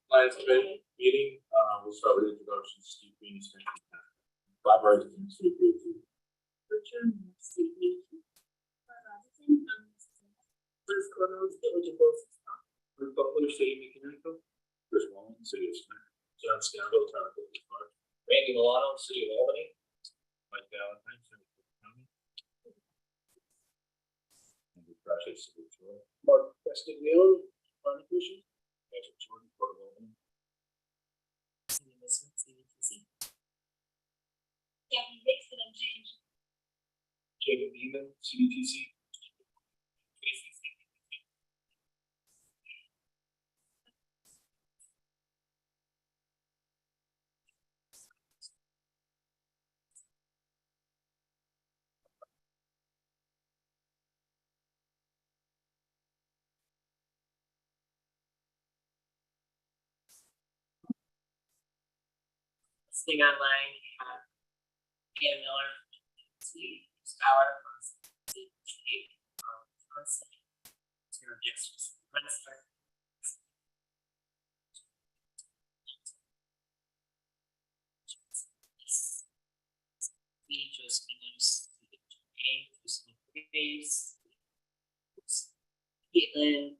Plans committee meeting, we'll start with introductions. Steve Green, collaborators in CDTC. Chris Connors, eligible. Rick Butler, City Mechanical. Chris Wallen, City of Smith. John Scandal, Town of Oakland Park. Randy Milano, City of Albany. Mike Valentine, City of County. Andrew Precious, City of Troy. Mark Castiglione, Planning Commission. Patrick Jordan, Port of Albany. CDTC. Kathy Dixon and James. Jacob Beeman, CDTC. Listening online, Dan Miller, Steve Scholar from CDTC, Zero Justice, Rensselaer. We just finished Caitlin.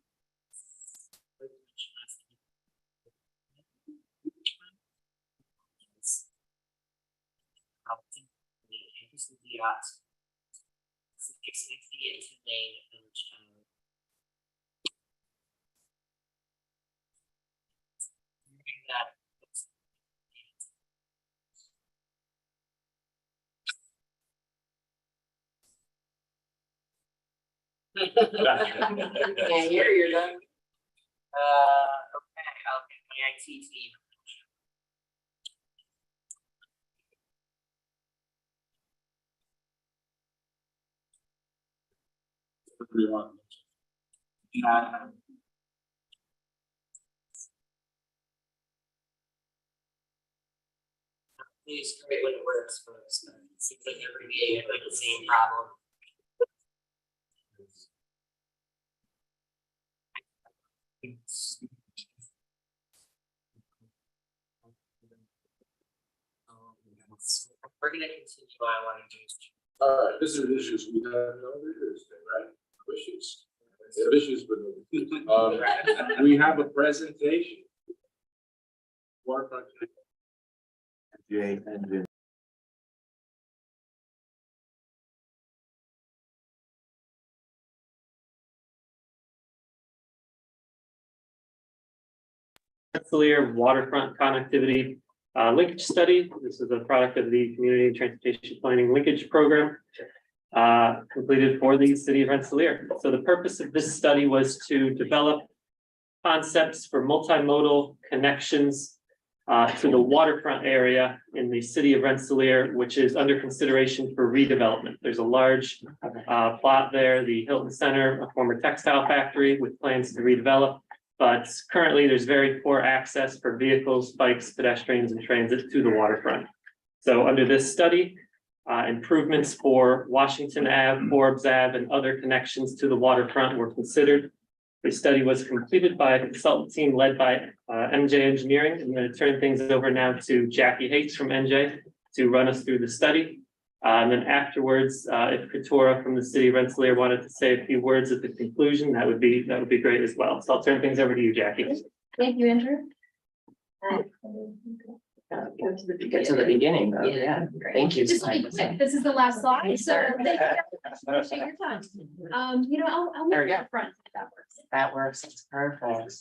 Yeah, you're done. Okay, I'll get my IT team. Please create when it works first. It seems like every day you have like the same problem. We're gonna continue. I want to do. All right, this is issues. We have no issues, right? Issues. We have issues, but we have a presentation. Waterfront. Rensselaer waterfront connectivity linkage study. This is a product of the Community Transportation Planning Linkage Program completed for the city of Rensselaer. So the purpose of this study was to develop concepts for multimodal connections to the waterfront area in the city of Rensselaer, which is under consideration for redevelopment. There's a large plot there, the Hilton Center, a former textile factory with plans to redevelop. But currently there's very poor access for vehicles, bikes, pedestrians, and transit to the waterfront. So under this study, improvements for Washington Ave, Forbes Ave, and other connections to the waterfront were considered. The study was completed by a consultant team led by MJ Engineering. I'm going to turn things over now to Jackie Hates from MJ to run us through the study. And then afterwards, if Katura from the city of Rensselaer wanted to say a few words at the conclusion, that would be great as well. So I'll turn things over to you, Jackie. Thank you, Andrew. Get to the beginning, though. Yeah, thank you. Just be quick. This is the last slide, so thank you. Appreciate your time. I'll There we make go. it front if that works. That works. It's perfect.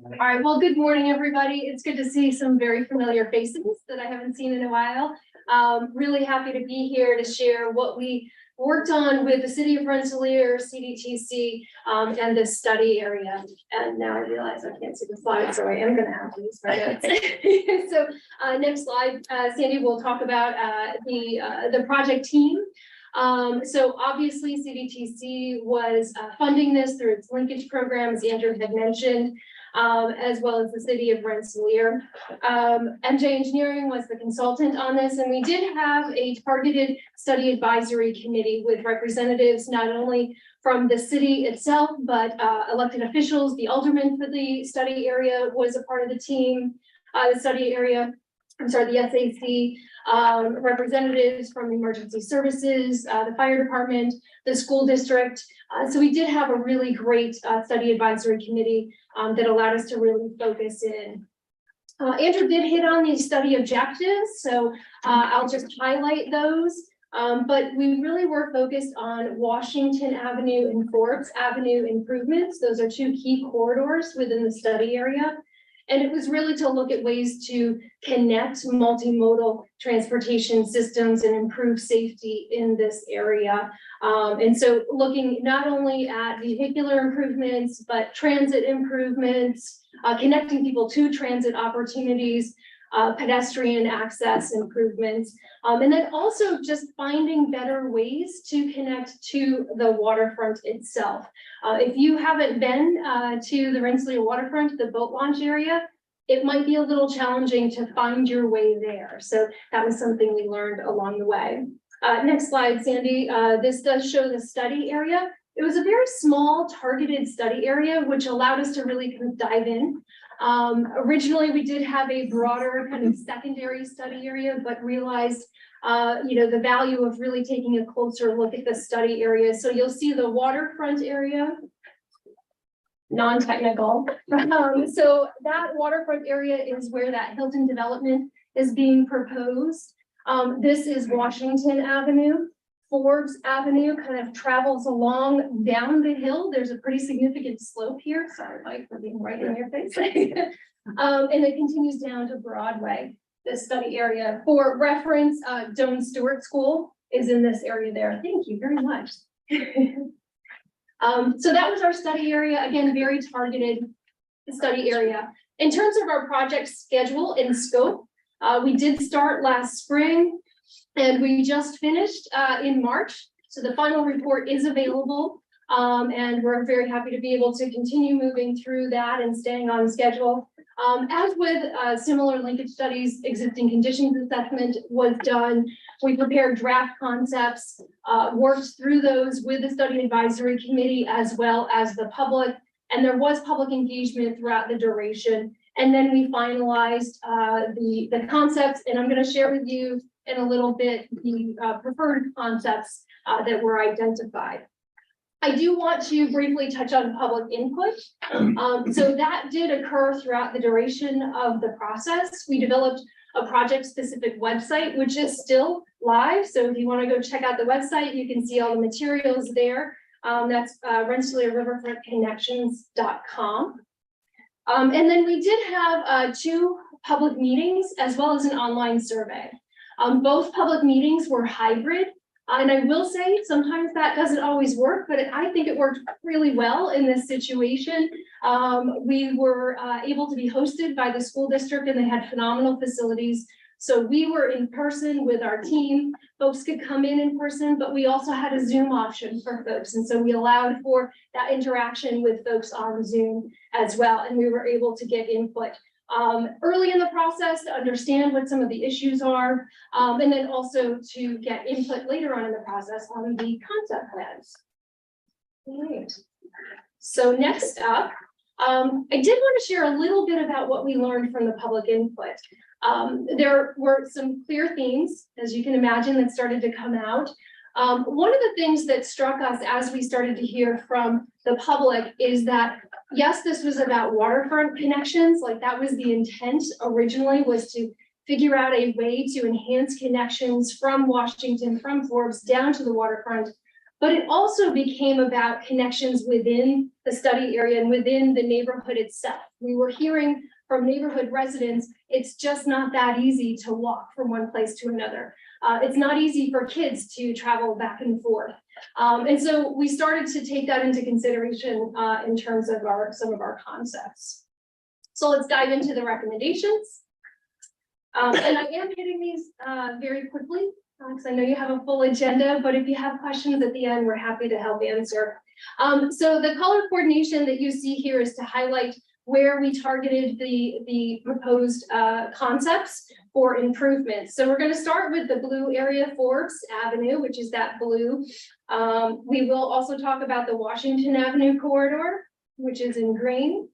All right, well, good morning, everybody. It's good to see some very familiar faces that I haven't seen in a while. Really happy to be here to share what we worked on with the city of Rensselaer, CDTC, and this study area. And now I realize I can't see the slide, so I am gonna have to use my notes. So next slide, Sandy will talk about the project team. So obviously CDTC was funding this through its linkage program, as Andrew had mentioned, as well as the city of Rensselaer. MJ Engineering was the consultant on this, and we did have a targeted study advisory committee with representatives not only from the city itself, but elected officials, the alderman for the study area was a part of the team, the SAC, representatives from emergency services, the fire department, the school district. So we did have a really great study advisory committee that allowed us to really focus in. Andrew did hit on these study objectives, so I'll just highlight those. But we really were focused on Washington Avenue and Forbes Avenue improvements. Those are two key corridors within the study area. And it was really to look at ways to connect multimodal transportation systems and improve safety in this area. And so looking not only at vehicular improvements, but transit improvements, connecting people to transit opportunities, pedestrian access improvements, and then also just finding better ways to connect to the waterfront itself. If you haven't been to the Rensselaer waterfront, the boat launch area, it might be a little challenging to find your way there. So that was something we learned along the way. Next slide, Sandy. This does show the study area. It was a very small targeted study area, which allowed us to really kind of dive in. Originally, we did have a broader kind of secondary study area, but realized, the value of really taking a closer look at the study area. So you'll see the waterfront area, non-technical. So that waterfront area is where that Hilton development is being proposed. This is Washington Avenue. Forbes Avenue kind of travels along down the hill. There's a pretty significant slope here. Sorry, Mike, for being right in your face. And it continues down to Broadway, this study area. For reference, Doane Stewart School is in this area there. Thank you very much. So that was our study area. Again, very targeted study area. In terms of our project schedule and scope, we did start last spring. And we just finished in March. So the final report is available. And we're very happy to be able to continue moving through that and staying on schedule. As with similar linkage studies, existing conditions assessment was done. We prepared draft concepts, worked through those with the study advisory committee as well as the public. And there was public engagement throughout the duration. And then we finalized the concepts, and I'm going to share with you in a little bit the preferred concepts that were identified. I do want to briefly touch on public input. So that did occur throughout the duration of the process. We developed a project-specific website, which is still live. So if you want to go check out the website, you can see all the materials there. That's RensselaerRiverfrontConnections.com. And then we did have 2 public meetings as well as an online survey. Both public meetings were hybrid. And I will say sometimes that doesn't always work, but I think it worked really well in this situation. We were able to be hosted by the school district, and they had phenomenal facilities. So we were in person with our team. Folks could come in person, but we also had a Zoom option for folks. And so we allowed for that interaction with folks on Zoom as well. And we were able to get input early in the process to understand what some of the issues are, and then also to get input later on in the process on the concept plans. All right. So next up, I did want to share a little bit about what we learned from the public input. There were some clear themes, as you can imagine, that started to come out. One of the things that struck us as we started to hear from the public is that, yes, this was about waterfront connections, like that was the intent originally, was to figure out a way to enhance connections from Washington, from Forbes down to the waterfront. But it also became about connections within the study area and within the neighborhood itself. We were hearing from neighborhood residents, it's just not that easy to walk from one place to another. It's not easy for kids to travel back and forth. And so we started to take that into consideration in terms of some of our concepts. So let's dive into the recommendations. And I am hitting these very quickly because I know you have a full agenda, but if you have questions at the end, we're happy to help answer. So the color coordination that you see here is to highlight where we targeted the proposed concepts for improvements. So we're going to start with the blue area, Forbes Avenue, which is that blue. We will also talk about the Washington Avenue corridor, which is in green.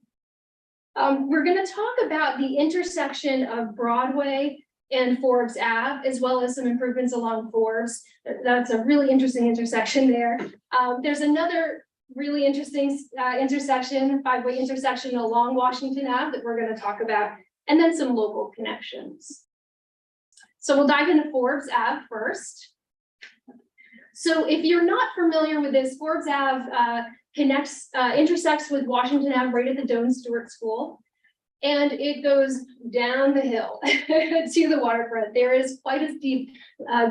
We're going to talk about the intersection of Broadway and Forbes Ave, as well as some improvements along Forbes. That's a really interesting intersection there. There's another really interesting intersection, 5-way intersection along Washington Ave that we're going to talk about, and then some local connections. So we'll dive into Forbes Ave first. So if you're not familiar with this, Forbes Ave intersects with Washington Ave right at the Doane Stewart School. And it goes down the hill to the waterfront. There is quite a steep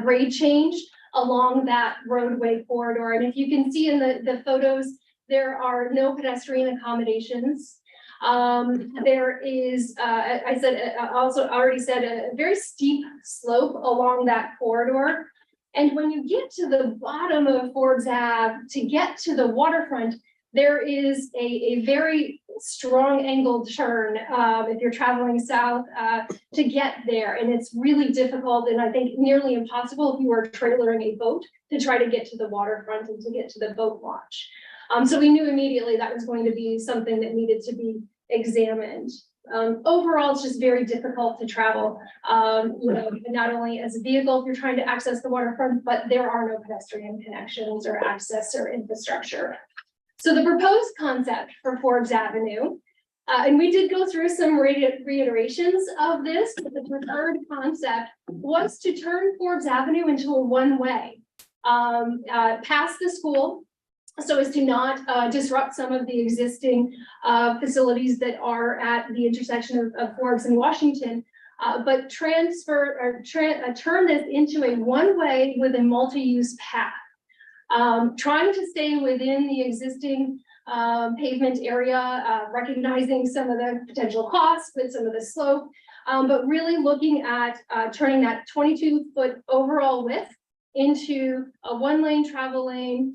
grade change along that roadway corridor. And if you can see in the photos, there are no pedestrian accommodations. There is, already said, a very steep slope along that corridor. And when you get to the bottom of Forbes Ave, to get to the waterfront, there is a very strong angled turn if you're traveling south to get there. And it's really difficult, and I think nearly impossible if you were trailering a boat to try to get to the waterfront and to get to the boat launch. So we knew immediately that was going to be something that needed to be examined. Overall, it's just very difficult to travel, not only as a vehicle if you're trying to access the waterfront, but there are no pedestrian connections or access or infrastructure. So the proposed concept for Forbes Avenue, and we did go through some reiterations of this, but the preferred concept was to turn Forbes Avenue into a one-way past the school, so as to not disrupt some of the existing facilities that are at the intersection of Forbes and Washington, but turn this into a one-way with a multi-use path. Trying to stay within the existing pavement area, recognizing some of the potential costs with some of the slope, but really looking at turning that 22-foot overall width into a one-lane travel lane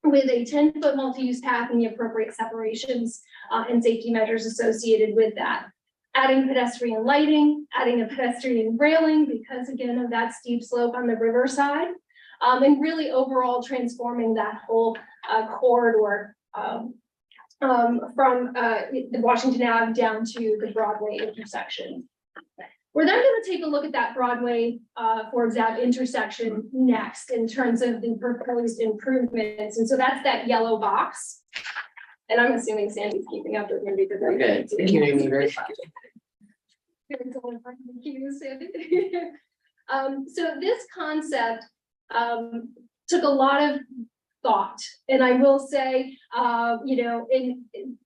with a 10-foot multi-use path and the appropriate separations and safety measures associated with that. Adding pedestrian lighting, adding a pedestrian railing because again of that steep slope on the riverside. And really overall transforming that whole corridor from the Washington Ave down to the Broadway intersection. We're then going to take a look at that Broadway Forbes Ave intersection next in terms of the proposed improvements. And so that's that yellow box. And I'm assuming Sandy's keeping up with me because I'm Good. Hearing me very fast. So this concept took a lot of thought, and I will say,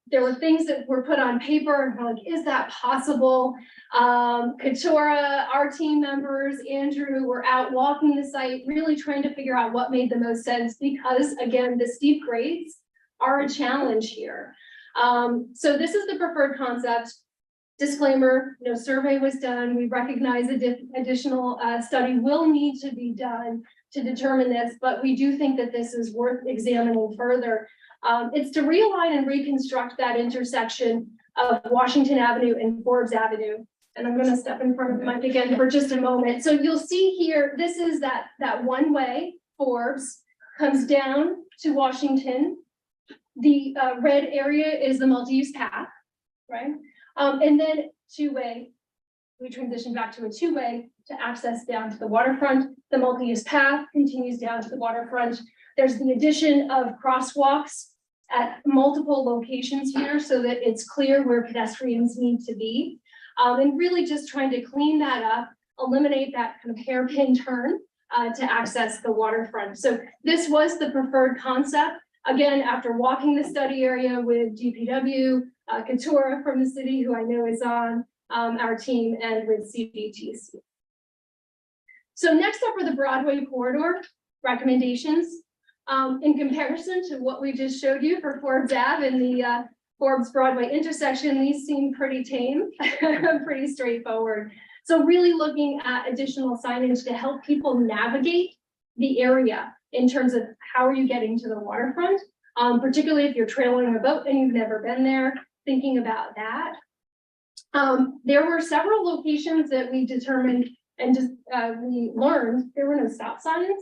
there were things that were put on paper and we're like, is that possible? Katura, our team members, Andrew, were out walking the site, really trying to figure out what made the most sense because again, the steep grades are a challenge here. So this is the preferred concept. Disclaimer, no survey was done. We recognize additional study will need to be done to determine this, but we do think that this is worth examining further. It's to realign and reconstruct that intersection of Washington Avenue and Forbes Avenue. And I'm going to step in front of the mic again for just a moment. So you'll see here, this is that one way Forbes comes down to Washington. The red area is the multi-use path, right? And then two-way, we transition back to a two-way to access down to the waterfront. The multi-use path continues down to the waterfront. There's the addition of crosswalks at multiple locations here so that it's clear where pedestrians need to be. And really just trying to clean that up, eliminate that kind of hairpin turn to access the waterfront. So this was the preferred concept. Again, after walking the study area with DPW, Katura from the city, who I know is on our team, and with CDTC. So next up are the Broadway corridor recommendations. In comparison to what we just showed you for Forbes Ave and the Forbes Broadway intersection, these seem pretty tame, pretty straightforward. So really looking at additional signage to help people navigate the area in terms of how are you getting to the waterfront, particularly if you're trailing a boat and you've never been there, thinking about that. There were several locations that we determined and just we learned there were no stop signs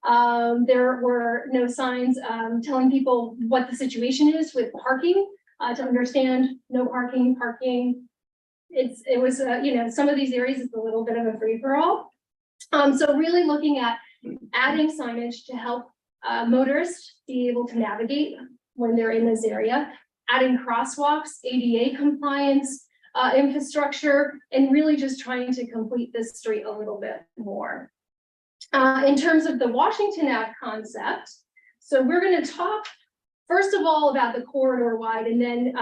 There were no signs telling people what the situation is with parking, to understand no parking, It was, you know, some of these areas is a little bit of a free for all. So really looking at adding signage to help motorists be able to navigate when they're in this area, adding crosswalks, ADA compliance, infrastructure, and really just trying to complete this street a little bit more. In terms of the Washington Ave concept, so we're going to talk first of all about the corridor wide and then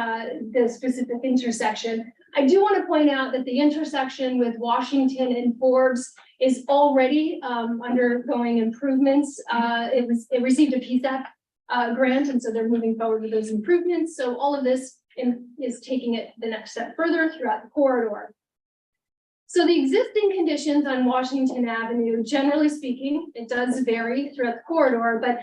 the specific intersection. I do want to point out that the intersection with Washington and Forbes is already undergoing improvements. It received a PSAP grant, and so they're moving forward with those improvements. So all of this is taking it the next step further throughout the corridor. So the existing conditions on Washington Avenue, generally speaking, it does vary throughout the corridor, but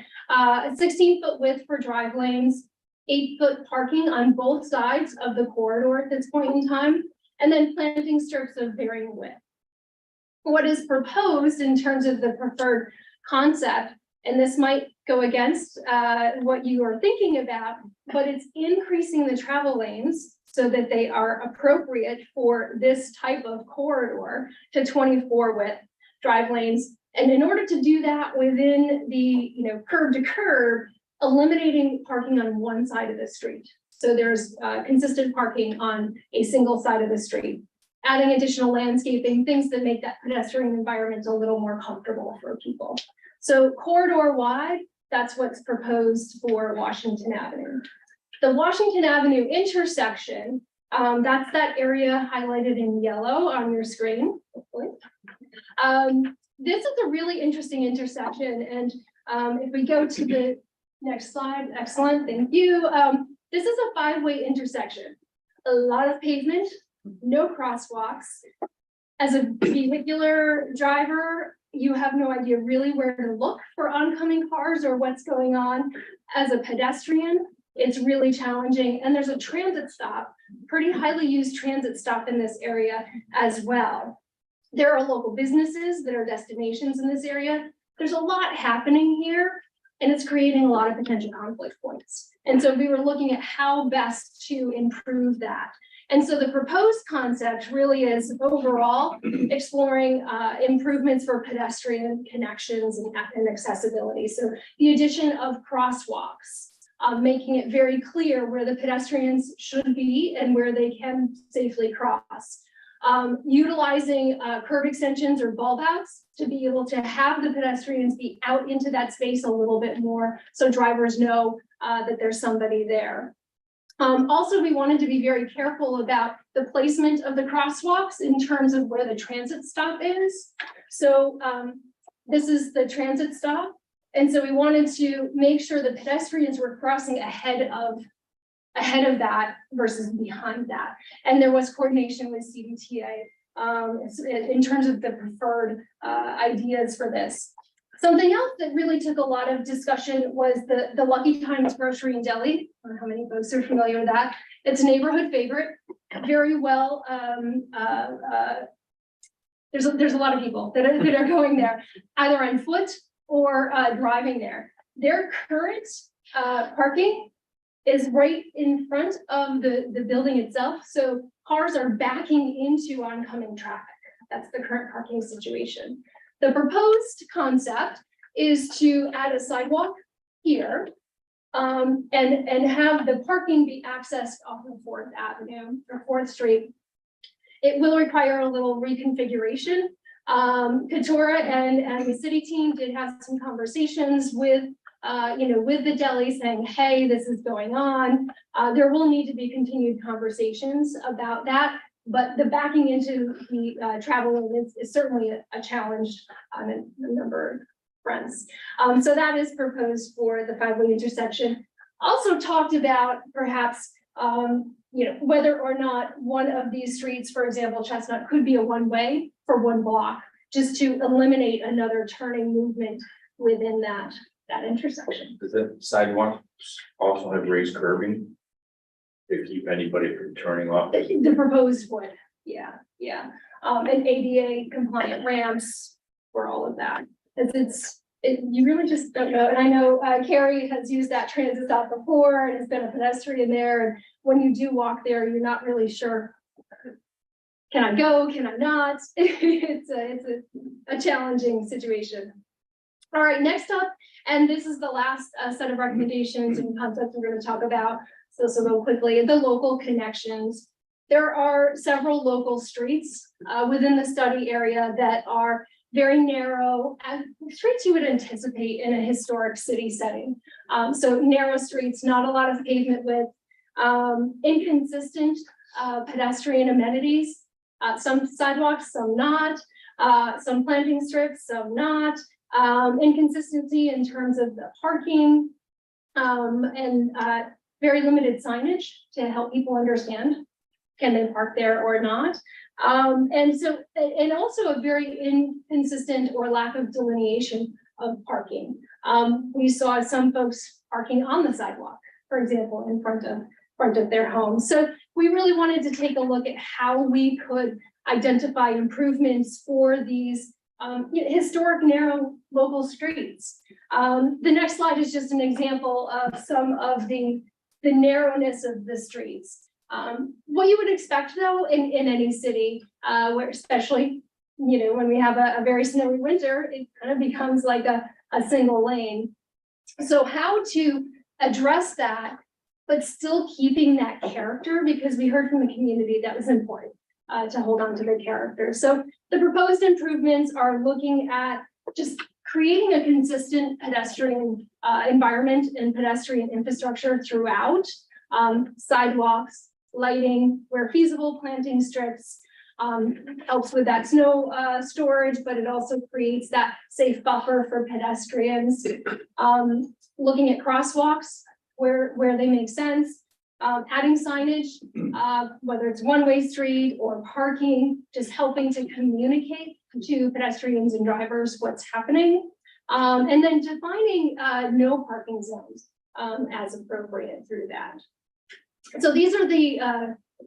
16-foot width for drive lanes, 8-foot parking on both sides of the corridor at this point in time, and then planting strips of varying width. What is proposed in terms of the preferred concept, and this might go against what you are thinking about, but it's increasing the travel lanes so that they are appropriate for this type of corridor to 24 width drive lanes. And in order to do that within the curb to curb, eliminating parking on one side of the street. So there's consistent parking on a single side of the street, adding additional landscaping, things that make that pedestrian environment a little more comfortable for people. So corridor wide, that's what's proposed for Washington Avenue. The Washington Avenue intersection, that's that area highlighted in yellow on your screen. This is a really interesting intersection. And if we go to the next slide, excellent, thank you. This is a 5-way intersection, a lot of pavement, no crosswalks. As a vehicular driver, you have no idea really where to look for oncoming cars or what's going on. As a pedestrian, it's really challenging. And there's a transit stop, pretty highly used transit stop in this area as well. There are local businesses that are destinations in this area. There's a lot happening here, and it's creating a lot of potential conflict points. And so we were looking at how best to improve that. And so the proposed concept really is overall exploring improvements for pedestrian connections and accessibility. So the addition of crosswalks, making it very clear where the pedestrians should be and where they can safely cross. Utilizing curb extensions or bulb outs to be able to have the pedestrians be out into that space a little bit more so drivers know that there's somebody there. Also, we wanted to be very careful about the placement of the crosswalks in terms of where the transit stop is. So this is the transit stop. And so we wanted to make sure the pedestrians were crossing ahead of that versus behind that. And there was coordination with CDTA in terms of the preferred ideas for this. Something else that really took a lot of discussion was the Lucky Times Grocery and Deli. I don't know how many folks are familiar with that. It's a neighborhood favorite, very well. There's a lot of people that are going there, either on foot or driving there. Their current parking is right in front of the building itself. So cars are backing into oncoming traffic. That's the current parking situation. The proposed concept is to add a sidewalk here and have the parking be accessed off of 4th Avenue or 4th Street. It will require a little reconfiguration. Katora and the city team did have some conversations with the deli saying, hey, this is going on. There will need to be continued conversations about that. But the backing into the travel is certainly a challenge on a number of fronts. So that is proposed for the 5-way intersection. Also talked about perhaps whether or not one of these streets, for example, Chestnut, could be a one-way for one block, just to eliminate another turning movement within that intersection. Does the sidewalk also have raised curbing to keep anybody from turning off? The proposed would, yeah. And ADA compliant ramps for all of that. It's You really just don't know. And I know Carrie has used that transit stop before and has been a pedestrian there. And when you do walk there, you're not really sure. Can I go? Can I not? It's a challenging situation. All right, next up, and this is the last set of recommendations and concepts we're going to talk about. So go quickly, the local connections. There are several local streets within the study area that are very narrow and streets you would anticipate in a historic city setting. So narrow streets, not a lot of pavement width, inconsistent pedestrian amenities, some sidewalks, some not, some planting strips, some not, inconsistency in terms of the parking, and very limited signage to help people understand, can they park there or not? And also a very inconsistent or lack of delineation of parking. We saw some folks parking on the sidewalk, for example, in front of their home. So we really wanted to take a look at how we could identify improvements for these historic narrow local streets. The next slide is just an example of some of the narrowness of the streets. What you would expect though in any city, where especially, when we have a very snowy winter, it kind of becomes like a single lane. So how to address that, but still keeping that character, because we heard from the community that was important to hold on to the character. So the proposed improvements are looking at just creating a consistent pedestrian environment and pedestrian infrastructure throughout, sidewalks, lighting, where feasible, planting strips, helps with that snow storage, but it also creates that safe buffer for pedestrians. Looking at crosswalks where they make sense, adding signage, whether it's one-way street or parking, just helping to communicate to pedestrians and drivers what's happening, and then defining no parking zones as appropriate through that. So these are the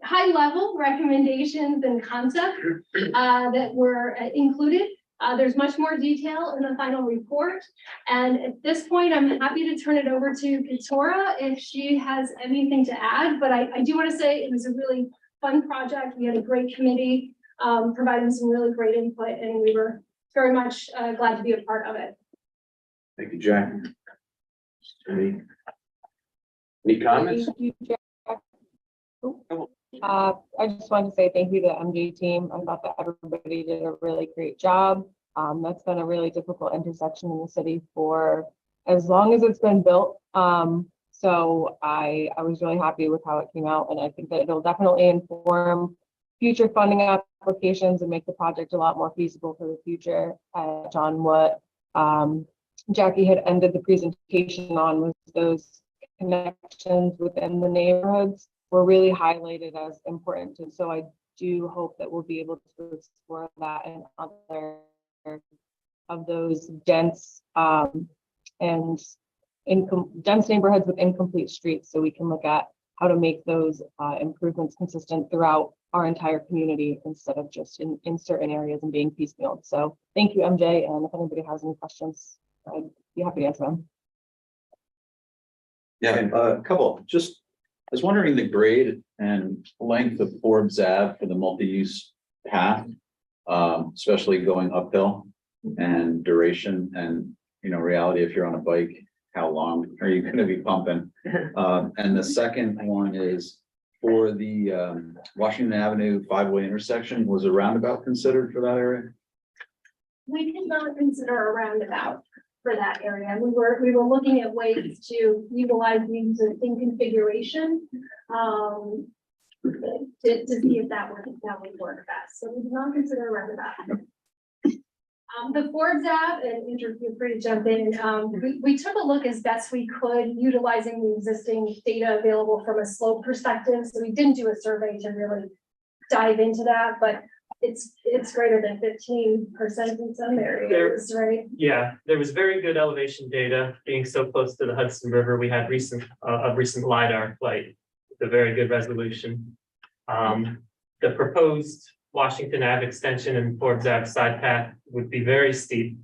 high-level recommendations and concepts that were included. There's much more detail in the final report. And at this point, I'm happy to turn it over to Katora if she has anything to add. But I do want to say it was a really fun project. We had a great committee providing some really great input, and we were very much glad to be a part of it. Thank you, Jack. Any comments? Thank you, Jack. I just wanted to say thank you to the MJ team. I thought that everybody did a really great job. That's been a really difficult intersection in the city for as long as it's been built. So I was really happy with how it came out, and I think that it'll definitely inform future funding applications and make the project a lot more feasible for the future. John, what Jackie had ended the presentation on was those connections within the neighborhoods were really highlighted as important. And so I do hope that we'll be able to explore that in other of those dense and dense neighborhoods with incomplete streets, so we can look at how to make those improvements consistent throughout our entire community instead of just in certain areas and being piecemeal. So thank you, MJ. And if anybody has any questions, I'd be happy to answer them. Yeah, a couple. Just, I was wondering the grade and length of Forbes Ave for the multi-use path, especially going uphill, and duration and, reality if you're on a bike, how long are you going to be pumping? And the second one is for the Washington Avenue 5-way intersection, was a roundabout considered for that area? We did not consider a roundabout for that area. We were looking at ways to utilize the existing configuration to see if that would work best. So we did not consider a roundabout. The Forbes Ave, and Andrew, feel free to jump in. We took a look as best we could, utilizing the existing data available from a slope perspective. So we didn't do a survey to really dive into that, but it's greater than 15% in some areas, right? Yeah, there was very good elevation data. Being so close to the Hudson River, we had a recent LiDAR flight with a very good resolution. The proposed Washington Ave extension and Forbes Ave side path would be very steep.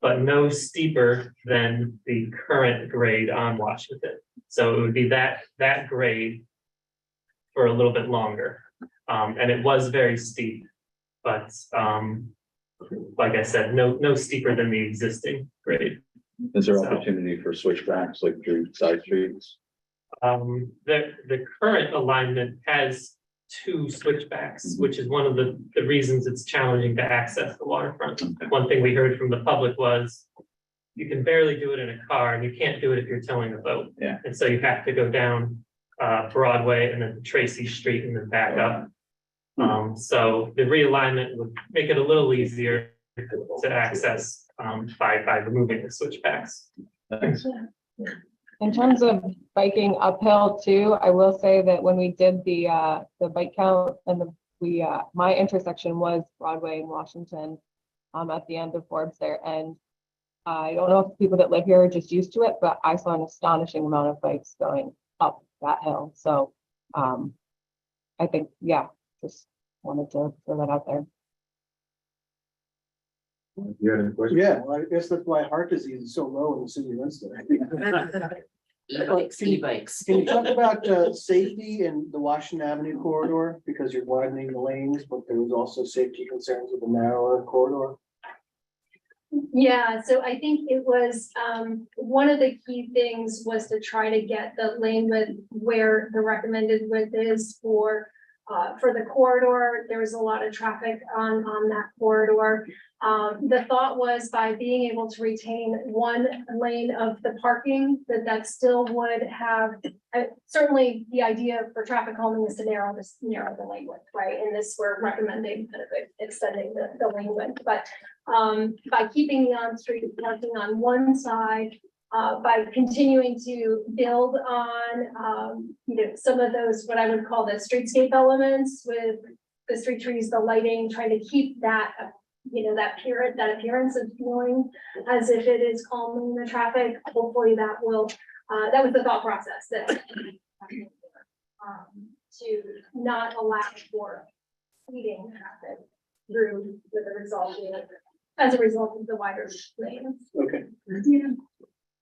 but no steeper than the current grade on Washington. So it would be that grade for a little bit longer. And it was very steep, but like I said, no steeper than the existing grade. Is there So- opportunity for switchbacks like through side streets? The current alignment has two switchbacks, which is one of the reasons it's challenging to access the waterfront. One thing we heard from the public was you can barely do it in a car and you can't do it if you're towing a boat. Yeah. And so you have to go down Broadway and then Tracy Street and then back up. So the realignment would make it a little easier to access by removing the switchbacks. Thanks. In terms of biking uphill too, I will say that when we did the bike count and my intersection was Broadway and Washington at the end of Forbes there. And I don't know if people that live here are just used to it, but I saw an astonishing amount of bikes going up that hill. So I think, yeah, just wanted to throw that out there. You had any questions? Yeah, well, I guess that's why heart disease is so low in the city of Rensselaer. E-bikes, e-bikes. Can you talk about safety in the Washington Avenue corridor? Because you're widening the lanes, but there was also safety concerns with the narrower corridor. Yeah, so I think it was, one of the key things was to try to get the lane width where the recommended width is for the corridor. There was a lot of traffic on that corridor. The thought was by being able to retain one lane of the parking, that still would have, certainly the idea for traffic calming is to narrow the lane width, right? And this, we're recommending kind of extending the lane width, but by keeping the on-street parking on one side, by continuing to build on, some of those, what I would call the streetscape elements with the street trees, the lighting, trying to keep that, that appearance of feeling as if it is calming the traffic. Hopefully that will, that was the thought process that to not allow for speeding traffic through with the result as a result of the wider lanes. Okay. Yeah.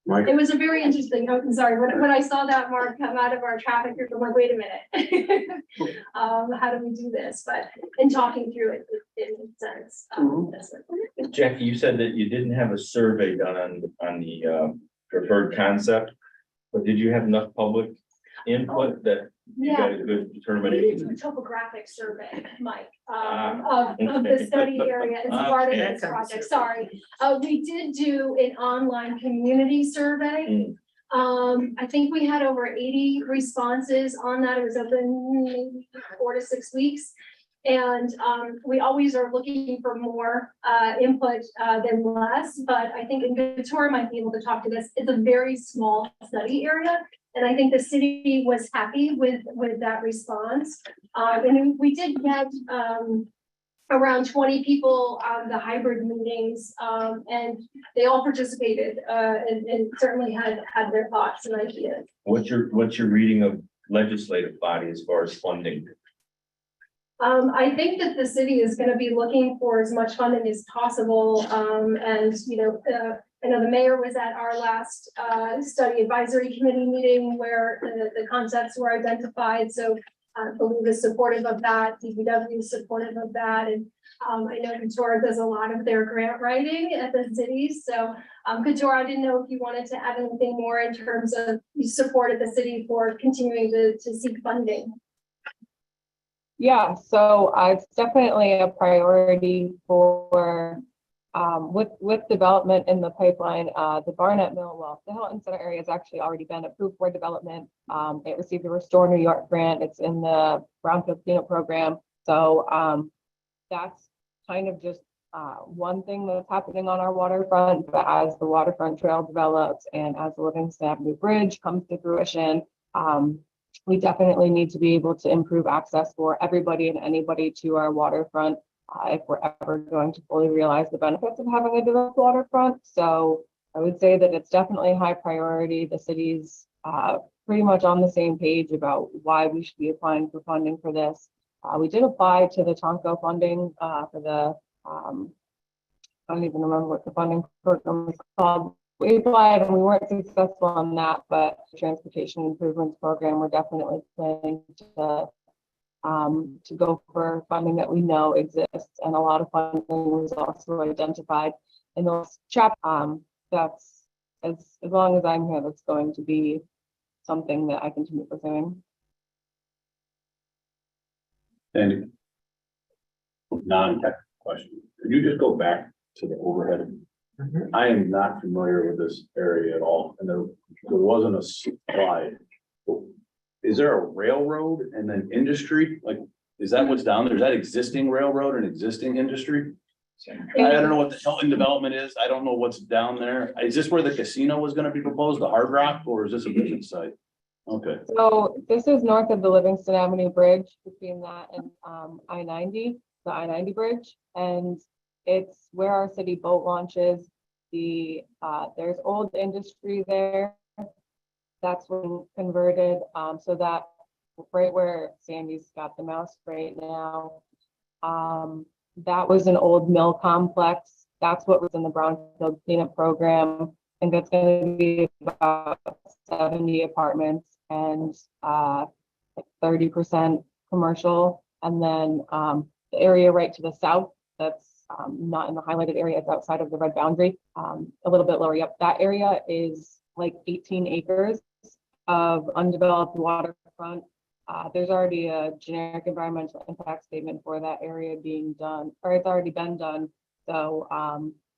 Mike? It was a very interesting, I'm sorry, when I saw that mark come out of our traffic, I'm like, wait a minute. How do we do this? But in talking through it, it made sense. That's what- Jackie, you said that you didn't have a survey done on the preferred concept, but did you have enough public input that you got Yeah, a good we determination? did a topographic survey, Mike, Ah, of the study area as part of Okay. this project, sorry. We did do an online community survey. I think we had over 80 responses on that. It was open maybe 4 to 6 weeks. And we always are looking for more input than less, but I think Victoria might be able to talk to this. It's a very small study area. And I think the city was happy with that response. And we did get around 20 people on the hybrid meetings, and they all participated and certainly had their thoughts and ideas. What's your reading of legislative body as far as funding? I think that the city is going to be looking for as much funding as possible. And, I know the mayor was at our last study advisory committee meeting where the concepts were identified. So I believe is supportive of that. DPW is supportive of that. And I know Couture does a lot of their grant writing at the city. So Couture, I didn't know if you wanted to add anything more in terms of you supported the city for continuing to seek funding. Yeah, so it's definitely a priority for with development in the pipeline. The Barnett Mill, well, the Hilton Center area has actually already been approved for development. It received a Restore New York grant. It's in the Brownfield Cleanup Program. So that's kind of just one thing that's happening on our waterfront. But as the waterfront trail develops and as the Livingston Avenue Bridge comes to fruition, we definitely need to be able to improve access for everybody and anybody to our waterfront if we're ever going to fully realize the benefits of having a developed waterfront. So I would say that it's definitely a high priority. The city's pretty much on the same page about why we should be applying for funding for this. We did apply to the Tonko funding for the I don't even remember what the funding program was called. We applied and we weren't successful on that, but the transportation improvements program, we're definitely planning to go for funding that we know exists, and a lot of funding was also identified in those that's as long as I'm here, that's going to be something that I continue pursuing. And non-technical question, could you just go back to the overhead? I am not familiar with this area at all, and there wasn't a slide. Is there a railroad and then industry? Like, is that what's down there? Is that existing railroad and existing industry? I don't know what the Hilton development is. I don't know what's down there. Is this where the casino was gonna be proposed, the Hard Rock, or is this a different site? Okay. So this is north of the Livingston Avenue Bridge, between that and I-90, the I-90 bridge, and it's where our city boat launches. There's old industry there. That's when converted, so that right where Sandy's got the mouse right now. That was an old mill complex. That's what was in the brownfield cleanup program. And that's going to be about 70 apartments and 30% commercial. And then the area right to the south, that's not in the highlighted area, it's outside of the red boundary, a little bit lower. Yep, that area is like 18 acres of undeveloped waterfront. There's already a generic environmental impact statement for that area being done, or it's already been done. So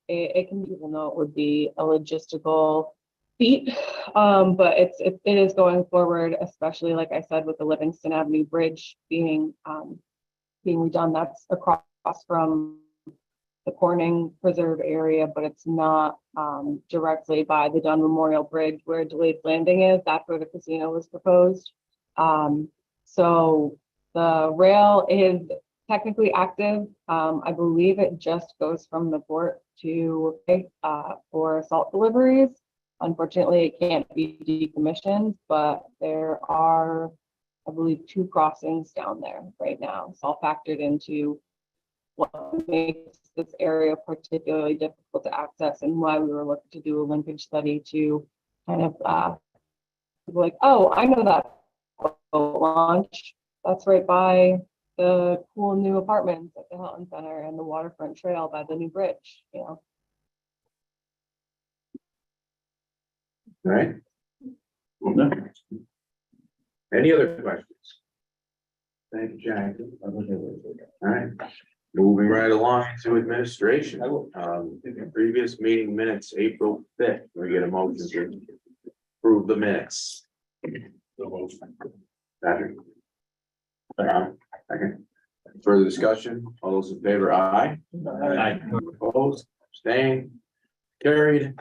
it can, people know it would be a logistical feat, but it is going forward, especially like I said, with the Livingston Avenue Bridge being redone. That's across from the Corning Preserve area, but it's not directly by the Dunn Memorial Bridge where Delayed Landing is. That's where the casino was proposed. So the rail is technically active. I believe it just goes from the port to for salt deliveries. Unfortunately, it can't be decommissioned, but there are, I believe, 2 crossings down there right now. It's all factored into what makes this area particularly difficult to access, and why we were looking to do a linkage study to kind of like, oh, I know that launch. That's right by the cool new apartments at the Hilton Center and the Waterfront Trail by the new bridge, you know. All right. Any other questions? Thank you, Jack. All right, moving right along to administration. Previous meeting minutes, April 5th, we get a motion to approve the minutes. Patrick. Second. Further discussion, all those in favor, aye. Aye. Opposed, abstained, carried.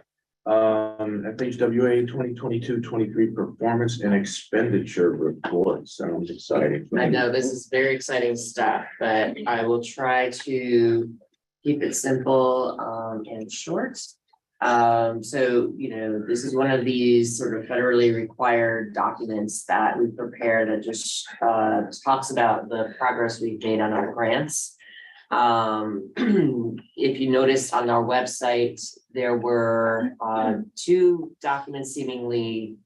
FHWA 2022-23 performance and expenditure report, sounds exciting. I know this is very exciting stuff, but I will try to keep it simple and short. So, you know, this is one of these sort of federally required documents that we prepare that just talks about the progress we've made on our grants. If you noticed on our website, there were 2 documents seemingly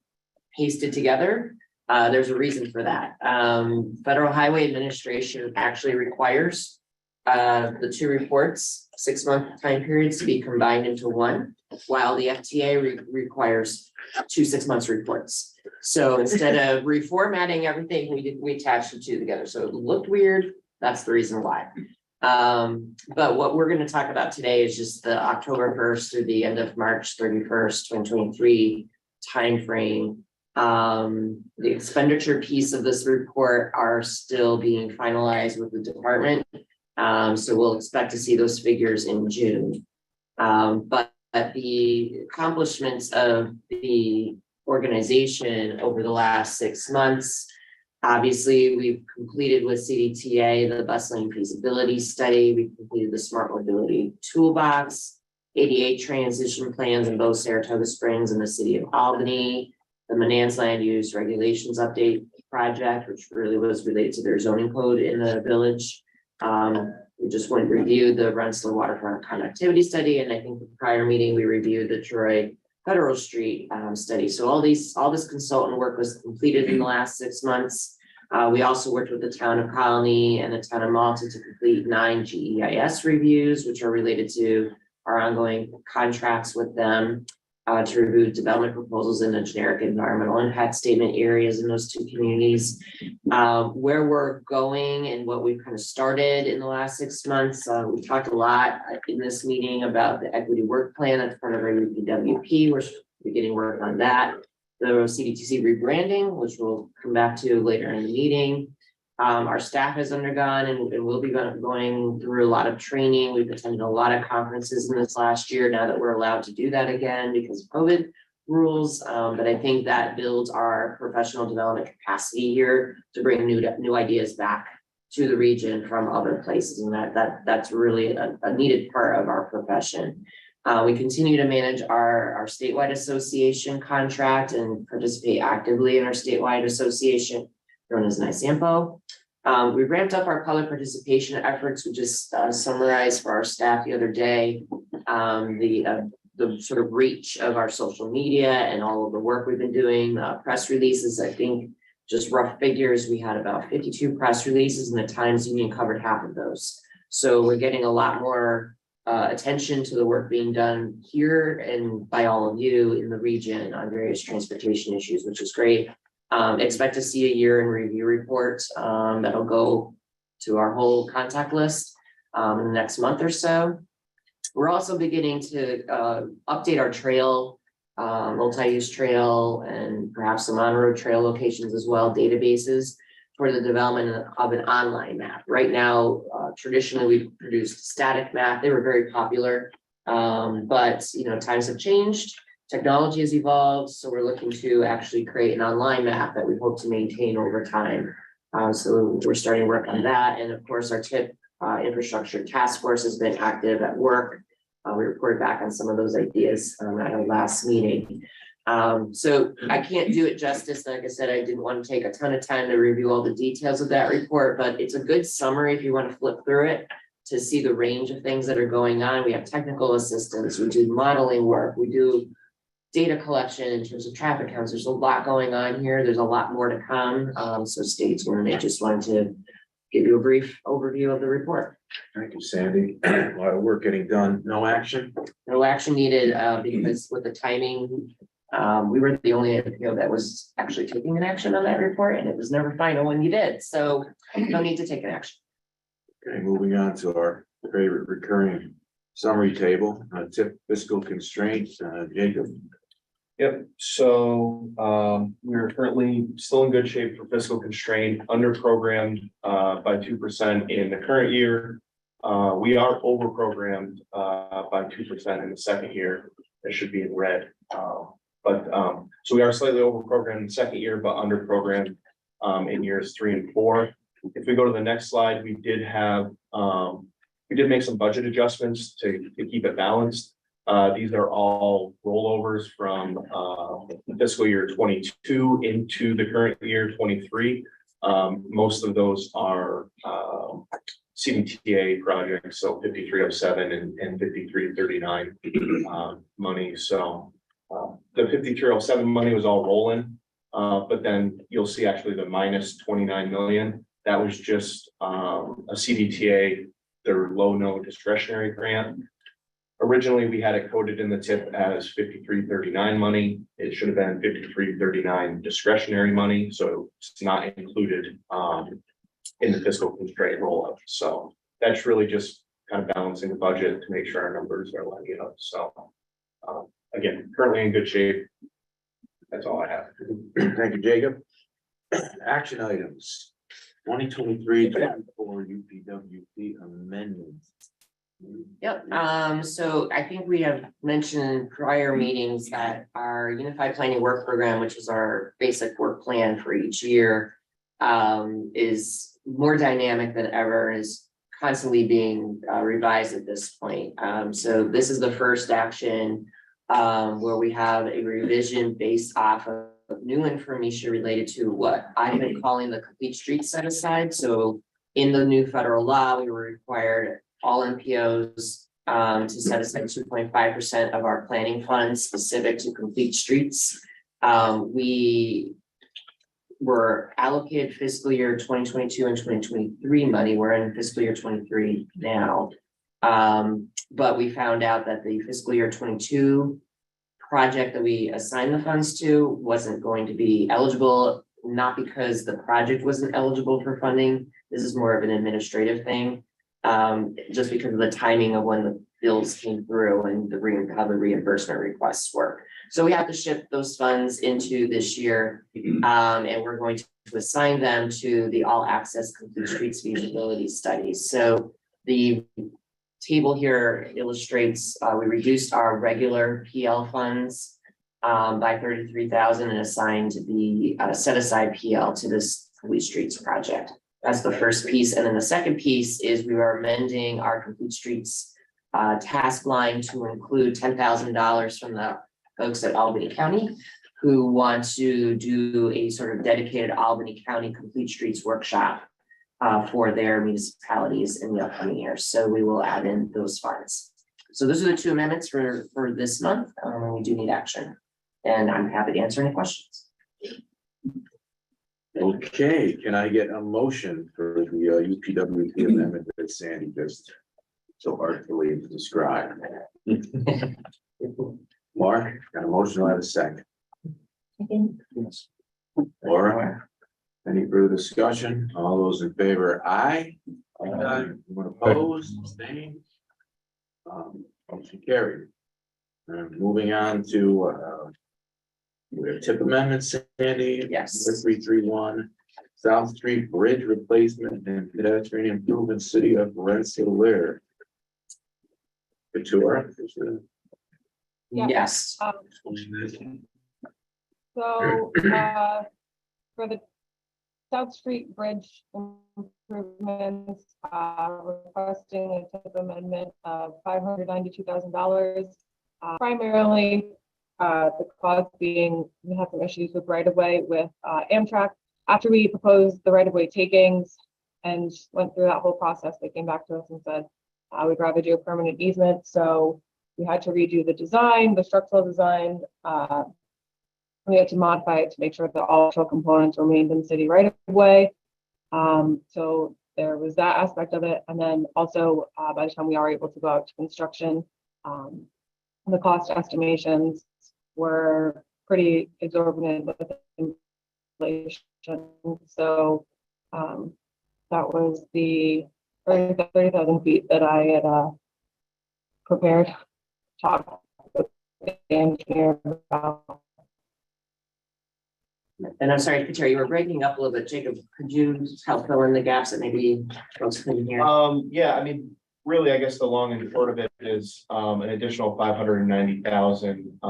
pasted together. There's a reason for that. Federal Highway Administration actually requires the 2 reports, 6-month time periods, to be combined into one, while the FTA requires 2 6-month reports. So instead of reformatting everything, we attached the 2 together. So it looked weird. That's the reason why. But what we're going to talk about today is just the October 1st through the end of March 31st, 2023 timeframe. The expenditure piece of this report are still being finalized with the department. So we'll expect to see those figures in June. But the accomplishments of the organization over the last 6 months, obviously, we've completed with CDTA the bus lane feasibility study. We've completed the smart mobility toolbox, ADA transition plans in both Saratoga Springs and the city of Albany, the Manans land use regulations update project, which really was related to their zoning code in the village. we just went and reviewed the Rensselaer Waterfront Connectivity Study, and I think the prior meeting, we reviewed the Troy Federal Street study. So all this consultant work was completed in the last 6 months. We also worked with the town of Colony and the town of Malta to complete 9 GEIS reviews, which are related to our ongoing contracts with them. To review development proposals in the generic environmental impact statement areas in those 2 communities. Where we're going and what we've kind of started in the last 6 months, we talked a lot in this meeting about the equity work plan. That's part of our UPWP. We're beginning work on that. The CDTC rebranding, which we'll come back to later in the meeting. Our staff has undergone and will be going through a lot of training. We've attended a lot of conferences in this last year now that we're allowed to do that again because of COVID rules. But I think that builds our professional development capacity here to bring new ideas back to the region from other places. And that's really a needed part of our profession. We continue to manage our statewide association contract and participate actively in our statewide association, known as NISAMPO. We ramped up our public participation efforts. We just summarized for our staff the other day the sort of reach of our social media and all of the work we've been doing, press releases. I think just rough figures, we had about 52 press releases and the Times Union covered half of those. So we're getting a lot more attention to the work being done here and by all of you in the region on various transportation issues, which is great. Expect to see a year in review report that'll go to our whole contact list in the next month or so. We're also beginning to update our trail, multi-use trail and perhaps some on-road trail locations as well, databases for the development of an online map. Right now, traditionally we've produced a static map. They were very popular, but times have changed. Technology has evolved, so we're looking to actually create an online map that we hope to maintain over time. So we're starting work on that. And of course, our TIP infrastructure task force has been active at work. We reported back on some of those ideas at our last meeting. So I can't do it justice. Like I said, I didn't want to take a ton of time to review all the details of that report, but it's a good summary if you want to flip through it to see the range of things that are going on. We have technical assistance, we do modeling work, we do data collection in terms of traffic counts. There's a lot going on here. There's a lot more to come. So stay tuned. I just wanted to give you a brief overview of the report. Thank you, Sandy. A lot of work getting done. No action? No action needed because with the timing, we were the only NPO that was actually taking an action on that report, and it was never final when you did. So no need to take an action. Okay, moving on to our favorite recurring summary table, TIP fiscal constraints, Jacob. Yep, so we're currently still in good shape for fiscal constraint, under programmed by 2% in the current year. We are over programmed by 2% in the second year. That should be in red. So we are slightly over programmed in the second year, but under programmed in years 3 and 4. If we go to the next slide, we did make some budget adjustments to keep it balanced. These are all rollovers from fiscal year 22 into the current year 23. Most of those are CDTA projects, so 5307 and 5339 money. So the 5307 money was all rolling, but then you'll see actually the minus 29 million. That was just a CDTA, their low-no discretionary grant. Originally, we had it coded in the TIP as 5339 money. It should have been 5339 discretionary money, so it's not included in the fiscal constraint rollout. So that's really just kind of balancing the budget to make sure our numbers are lining up. So again, currently in good shape. That's all I have. Thank you, Jacob. Action items, 2023-24 UPWP Amendment. Yep, so I think we have mentioned in prior meetings that our Unified Planning Work Program, which is our basic work plan for each year, is more dynamic than ever and is constantly being revised at this point. So this is the first action where we have a revision based off of new information related to what I've been calling the complete street set aside. So In the new federal law, we were required all MPOs to set aside 2.5% of our planning funds specific to complete streets. We were allocated fiscal year 2022 and 2023 money. We're in fiscal year 23 now. But we found out that the fiscal year 22 project that we assigned the funds to wasn't going to be eligible, not because the project wasn't eligible for funding. This is more of an administrative thing. Just because of the timing of when the bills came through and how the reimbursement requests work. So we have to shift those funds into this year. And we're going to assign them to the all access complete streets feasibility studies. So the table here illustrates, we reduced our regular PL funds by 33,000 and assigned the set aside PL to this complete streets project. That's the first piece. And then the second piece is we are amending our complete streets task line to include $10,000 from the folks at Albany County who want to do a sort of dedicated Albany County complete streets workshop for their municipalities in the upcoming years. So we will add in those funds. So those are the two amendments for this month. We do need action and I'm happy to answer any questions. Okay, can I get a motion for the UPWP amendment that Sandy just so artfully described? Mark, got a motion, I have a second. Laura, any further discussion? All those in favor, aye. Anyone opposed, abstained? Motion carried. Moving on to we have tip amendments, Sandy. Yes. 331 South Street Bridge Replacement and Pedestrian Improvement, City of Rensselaer. Couture. Yeah. Yes. So, for the South Street Bridge improvements, requesting a TIP amendment of $592,000. Primarily, the cause being we have some issues with right-of-way with Amtrak. After we proposed the right-of-way takings and went through that whole process, they came back to us and said, we'd rather do a permanent easement. So we had to redo the design, the structural design. We had to modify it to make sure that all structural components remained in city right-of-way. So there was that aspect of it. And then also by the time we are able to go out to construction, the cost estimations were pretty exorbitant with inflation. So that was the 30,000 feet that I had prepared to talk with the engineer about. And I'm sorry, Katia, you were breaking up a little bit. Jacob, could you help fill in the gaps that maybe folks couldn't hear? Yeah, I mean, really, I guess the long and short of it is an additional 590,000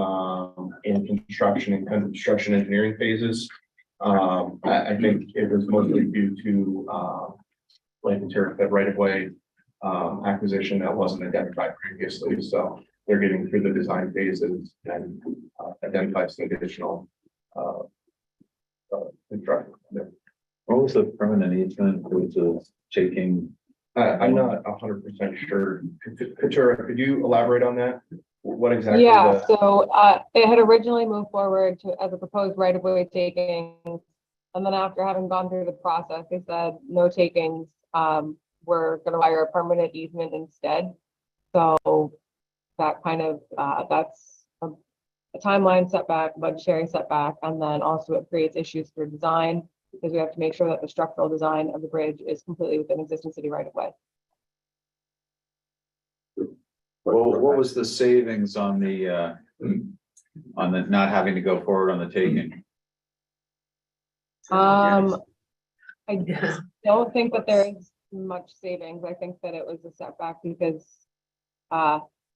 in construction engineering phases. I think it was mostly due to Linkage that right of way acquisition that wasn't identified previously. So they're getting through the design phases and identified some additional construction. What was the permanent easement, which is taking? I'm not 100% sure. Katura, could you elaborate on that? What exactly? Yeah, so it had originally moved forward to as a proposed right-of-way taking. And then after having gone through the process, they said no takings. We're going to hire a permanent easement instead. So that kind of, that's a timeline setback, budgetary setback, and then also it creates issues for design because we have to make sure that the structural design of the bridge is completely within existing city right of way. Well, what was the savings on the not having to go forward on the taking? I don't think that there is much savings. I think that it was a setback because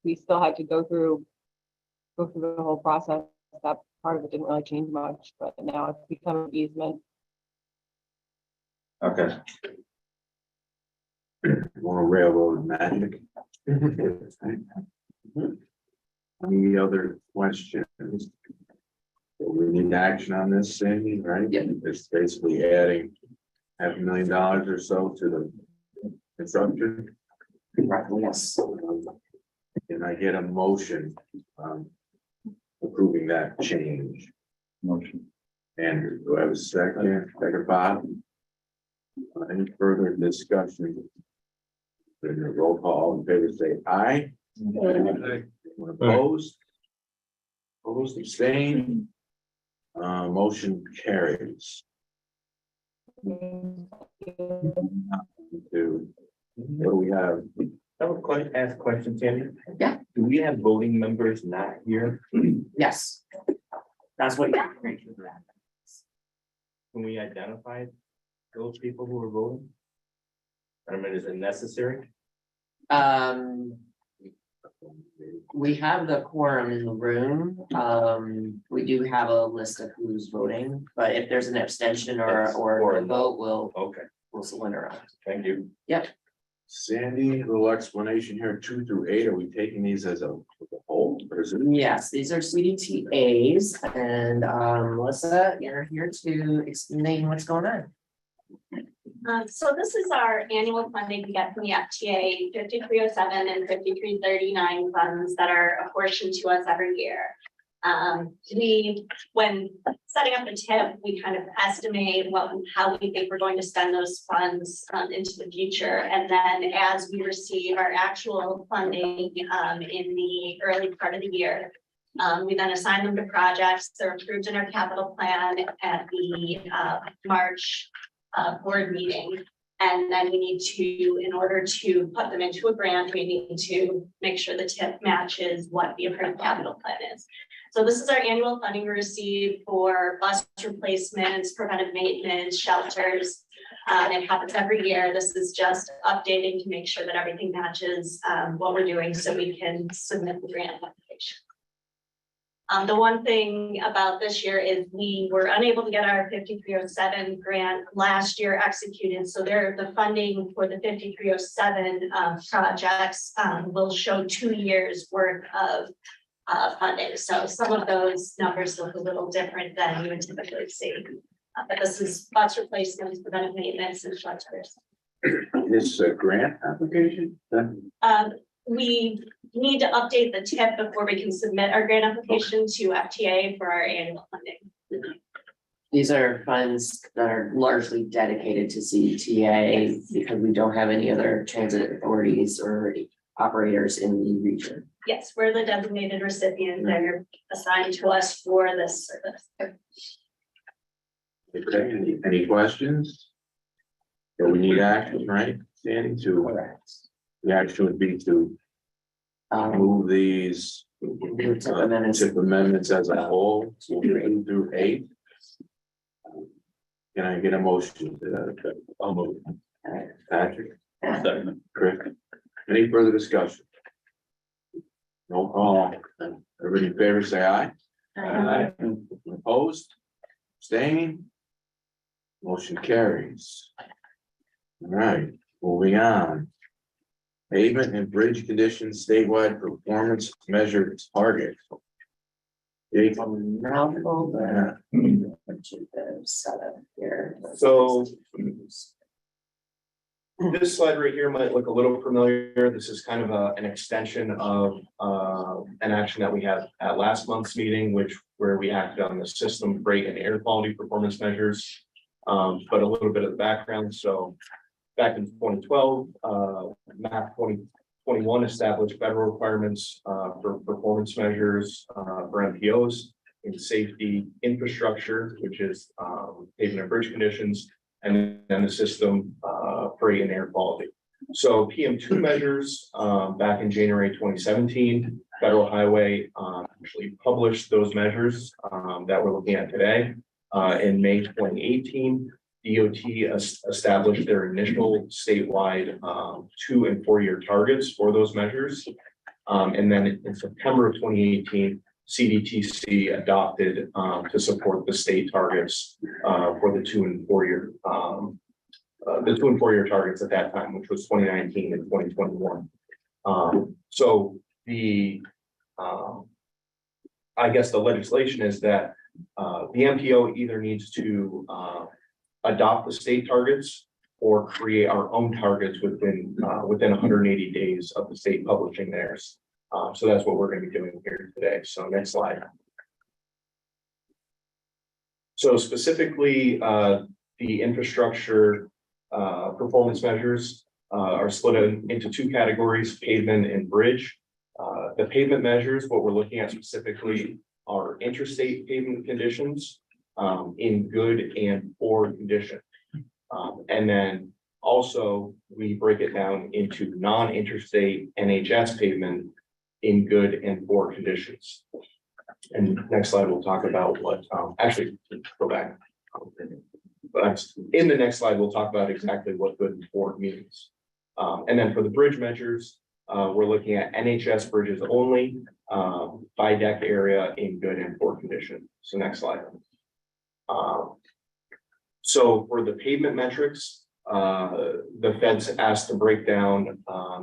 we still had to go through the whole process. That part of it didn't really change much, but now it's become an easement. Okay. More railroad magic. Any other questions? We need action on this, Sandy, right? Yeah. It's basically adding $500,000 or so to the construction. Right, yes. Can I get a motion, approving that change? Motion. Andrew, do I have a second? Second, Bob? Any further discussion? Then the roll call, all in favor, say aye. Anyone opposed? Opposed, abstained? Motion carries. To, what do we have? I would quite ask a question, Tammy. Yeah. Do we have voting members not here? Yes. That's what. Can we identify those people who are voting? I mean, is it necessary? We have the quorum in the room. We do have a list of who's voting, but if there's an abstention or a vote, Okay, we'll surrender on. thank you. Sandy, a little explanation here, 2 through 8, are we taking these as a whole? Or is it? Yes, these are CDTAs and Melissa, you're here to explain what's going on. So this is our annual funding we get from the FTA 5307 and 5339 funds that are apportioned to us every year. When setting up the TIP, we kind of estimate how we think we're going to spend those funds into the future. And then as we receive our actual funding in the early part of the year, we then assign them to projects. They're approved in our capital plan at the March board meeting. And then we need to, in order to put them into a grant, we need to make sure the TIP matches what the approved capital plan is. So this is our annual funding we receive for bus replacements, preventive maintenance, shelters. It happens every year. This is just updating to make sure that everything matches what we're doing so we can submit the grant application. The one thing about this year is we were unable to get our 5307 grant last year executed. So the funding for the 5307 projects will show 2 years worth of funding. So some of those numbers look a little different than you would typically see. But this is bus replacements, preventive maintenance, and shelters. This is a grant application? We need to update the TIP before we can submit our grant application to FTA for our annual funding. These are funds that are largely dedicated to CDTA because we don't have any other transit authorities or operators in the region. Yes, we're the designated recipient. They're assigned to us for this service. Okay, any questions? So we need action, right, Sandy, Correct. the action would be to move these TIP amendments as a whole, 2 through 8. Can I get a motion to that effect? I'll move. Patrick, second, Chris, any further discussion? No call, everybody in favor, say aye. Aye. Opposed, abstained, motion carries. All right, moving on. Pavement and bridge conditions statewide performance measure target. Mouthful, but setup here. So this slide right here might look a little familiar. This is kind of an extension of an action that we had at last month's meeting, where we acted on the system freight and air quality performance measures. But a little bit of the background. So back in 2012, MAP 2021 established federal requirements for performance measures for MPOs in safety infrastructure, which is pavement and bridge conditions, and then the system freight and air quality. So PM2 measures back in January 2017, Federal Highway actually published those measures that we're looking at today. In May 2018, DOT established their initial statewide 2 and 4 year targets for those measures. And then in September of 2018, CDTC adopted to support the state targets for the 2 and 4 year targets at that time, which was 2019 and 2021. So I guess the legislation is that the MPO either needs to adopt the state targets or create our own targets within 180 days of the state publishing theirs. So that's what we're going to be doing here today. So next slide. So specifically, the infrastructure performance measures are split into two categories, pavement and bridge. The pavement measures, what we're looking at specifically are interstate pavement conditions in good and poor condition. And then also we break it down into non-interstate NHS pavement in good and poor conditions. And next slide, we'll talk about what, actually, go back. But in the next slide, we'll talk about exactly what good and poor means. And then for the bridge measures, we're looking at NHS bridges only, by deck area in good and poor condition. So next slide. So for the pavement metrics, the feds asked to break down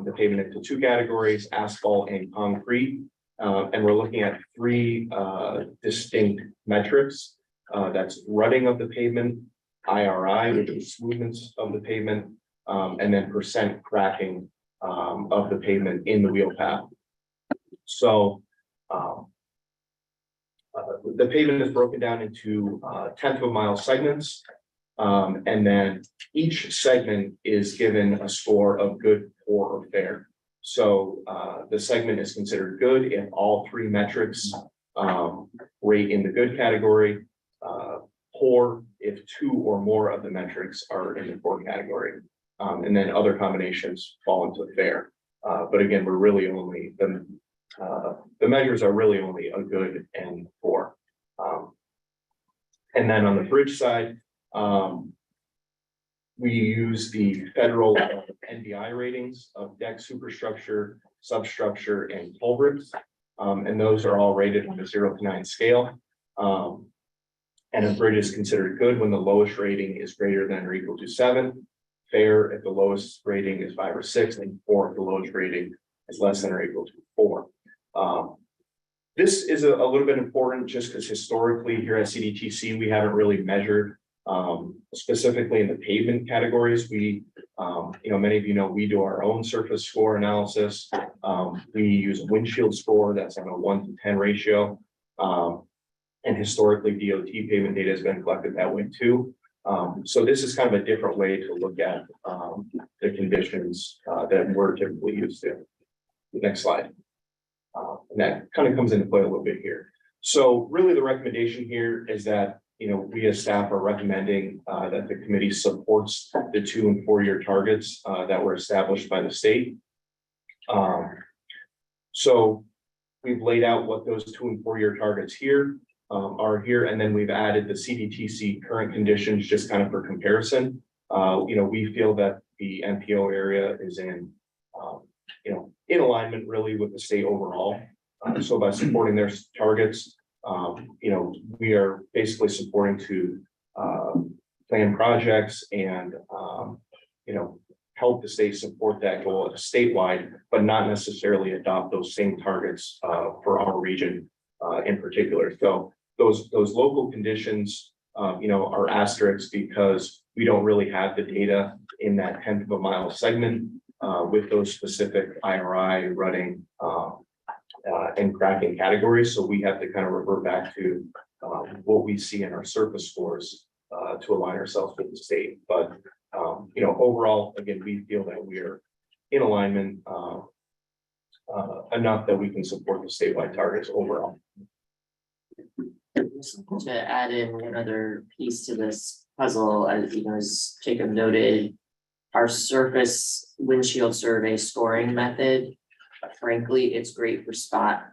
the pavement into two categories, asphalt and concrete. And we're looking at three distinct metrics. That's rutting of the pavement, IRI, which is smoothness of the pavement, and then percent cracking of the pavement in the wheel path. So the pavement is broken down into 1/10 of a mile segments. And then each segment is given a score of good, poor, or fair. So the segment is considered good if all three metrics rate in the good category, poor if two or more of the metrics are in the poor category, and then other combinations fall into fair. But again, we're really only the measures are really only a good and poor. And then on the bridge side, we use the federal NDI ratings of deck superstructure, substructure, and culverts. And those are all rated on a 0 to 9 scale. And a bridge is considered good when the lowest rating is greater than or equal to 7, fair if the lowest rating is 5 or 6, and poor if the lowest rating is less than or equal to 4. This is a little bit important just because historically here at CDTC, we haven't really measured specifically in the pavement categories. We, many of you know, we do our own surface score analysis. We use a windshield score that's on a 1 to 10 ratio. And historically DOT pavement data has been collected that way too. So this is kind of a different way to look at the conditions that we're typically used to. Next slide. And that kind of comes into play a little bit here. So really the recommendation here is that, we as staff are recommending that the committee supports the 2 and 4 year targets that were established by the state. So we've laid out what those 2 and 4 year targets here are here, and then we've added the CDTC current conditions just kind of for comparison. We feel that the MPO area is in alignment really with the state overall. So by supporting their targets, we are basically supporting to plan projects and, help the state support that goal statewide, but not necessarily adopt those same targets for our region in particular. So those local conditions, are asterisks because we don't really have the data in that 1/10 of a mile segment with those specific IRI, rutting, and cracking categories. So we have to kind of revert back to what we see in our surface scores to align ourselves with the state. But, overall, again, we feel that we are in alignment enough that we can support the statewide targets overall. To add in another piece to this puzzle, as Jacob noted, our surface windshield survey scoring method, frankly, it's great for spot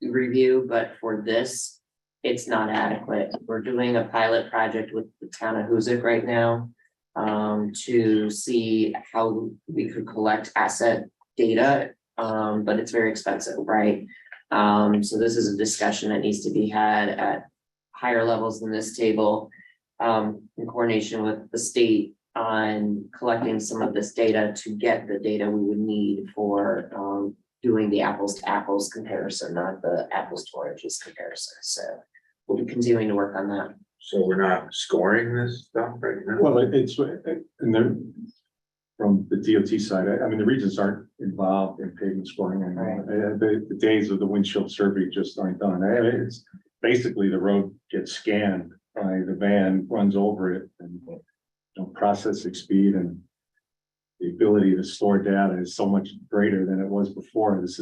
review, but for this, it's not adequate. We're doing a pilot project with the town of Hoosick right now to see how we could collect asset data, but it's very expensive, right? So this is a discussion that needs to be had at higher levels than this table, in coordination with the state on collecting some of this data to get the data we would need for doing the apples to apples comparison, not the apples to oranges comparison. So we'll be continuing to work on that. So we're not scoring this stuff right now? Well, it's, and then from the DOT side, I mean, the regions aren't involved in pavement scoring anymore. The days of the windshield survey just aren't done. It's basically the road gets scanned by the van, runs over it and processing speed and the ability to store data is so much greater than it was before. This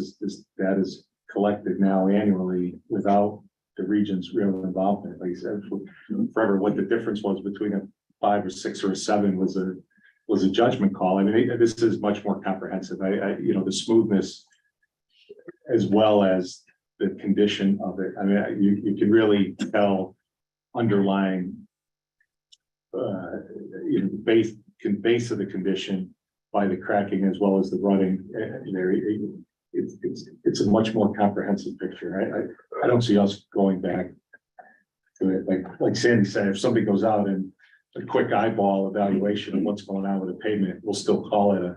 data is collected now annually without the region's real involvement. Like I said, forever, what the difference was between a 5 or 6 or a 7 was a judgment call. I mean, this is much more comprehensive. The smoothness as well as the condition of it. I mean, you can really tell underlying base of the condition by the cracking as well as the rutting. It's a much more comprehensive picture. I don't see us going back to it. Like Sandy said, if somebody goes out and a quick eyeball evaluation of what's going on with the pavement, we'll still call it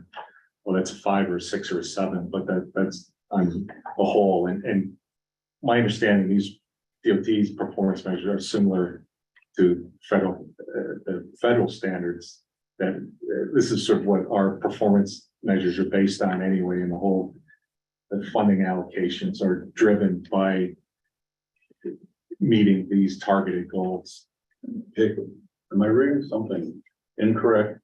that's a 5 or a 6 or a 7, but that's on a whole. And my understanding, these DOT's performance measures are similar to the federal standards. That this is sort of what our performance measures are based on anyway, and the funding allocations are driven by meeting these targeted goals. Am I reading something incorrect? It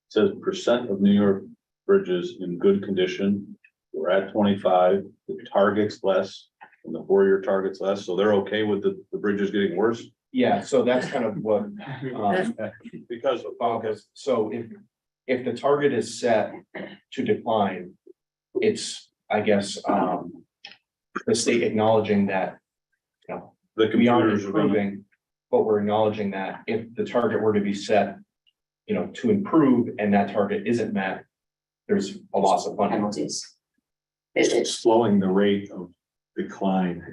says percent of New York bridges in good condition. We're at 25, the target's less, and the 4-year target's less, so they're okay with the bridges getting worse? Yeah, so that's kind of what, Because of so if the target is set to decline, it's, I guess, the state acknowledging that, the beyond computers are improving, but we're acknowledging that if the target were to be set, to improve and that target isn't met, there's a loss of funding. Penalties. It's slowing the rate of decline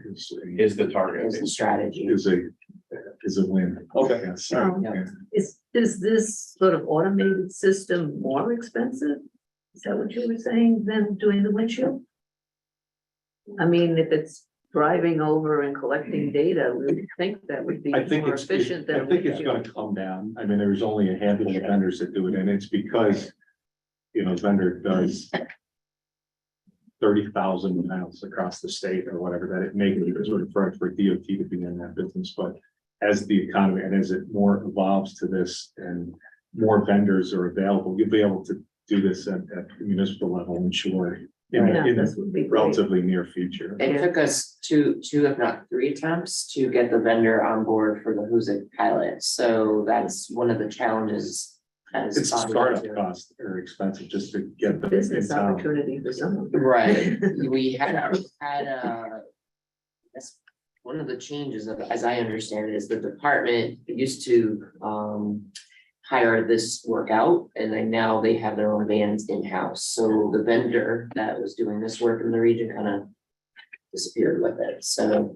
Is the target. Is the strategy. is a win. Okay. Yes. Yeah. Is this sort of automated system more expensive? Is that what you were saying than doing the windshield? I mean, if it's driving over and collecting data, we would think that would be I think more it's, efficient than. I think it's gonna come down. I mean, there's only a handful of vendors that do it, and it's because, vendor does 30,000 miles across the state or whatever that it may be, sort of for DOT to be in that business. But as the economy and as it more evolves to this and more vendors are available, you'll be able to do this at the municipal level, I'm sure, in This would be the great. relatively near future. It took us two, if not 3 attempts to get the vendor on board for the Who's It pilot. So that's one of the challenges. It's startup costs are expensive just to get them in Business town. opportunity for someone. Right, we had that's one of the changes of, as I understand it, is the department used to hire this work out, and then now they have their own vans in-house. So the vendor that was doing this work in the region kind of disappeared with it. So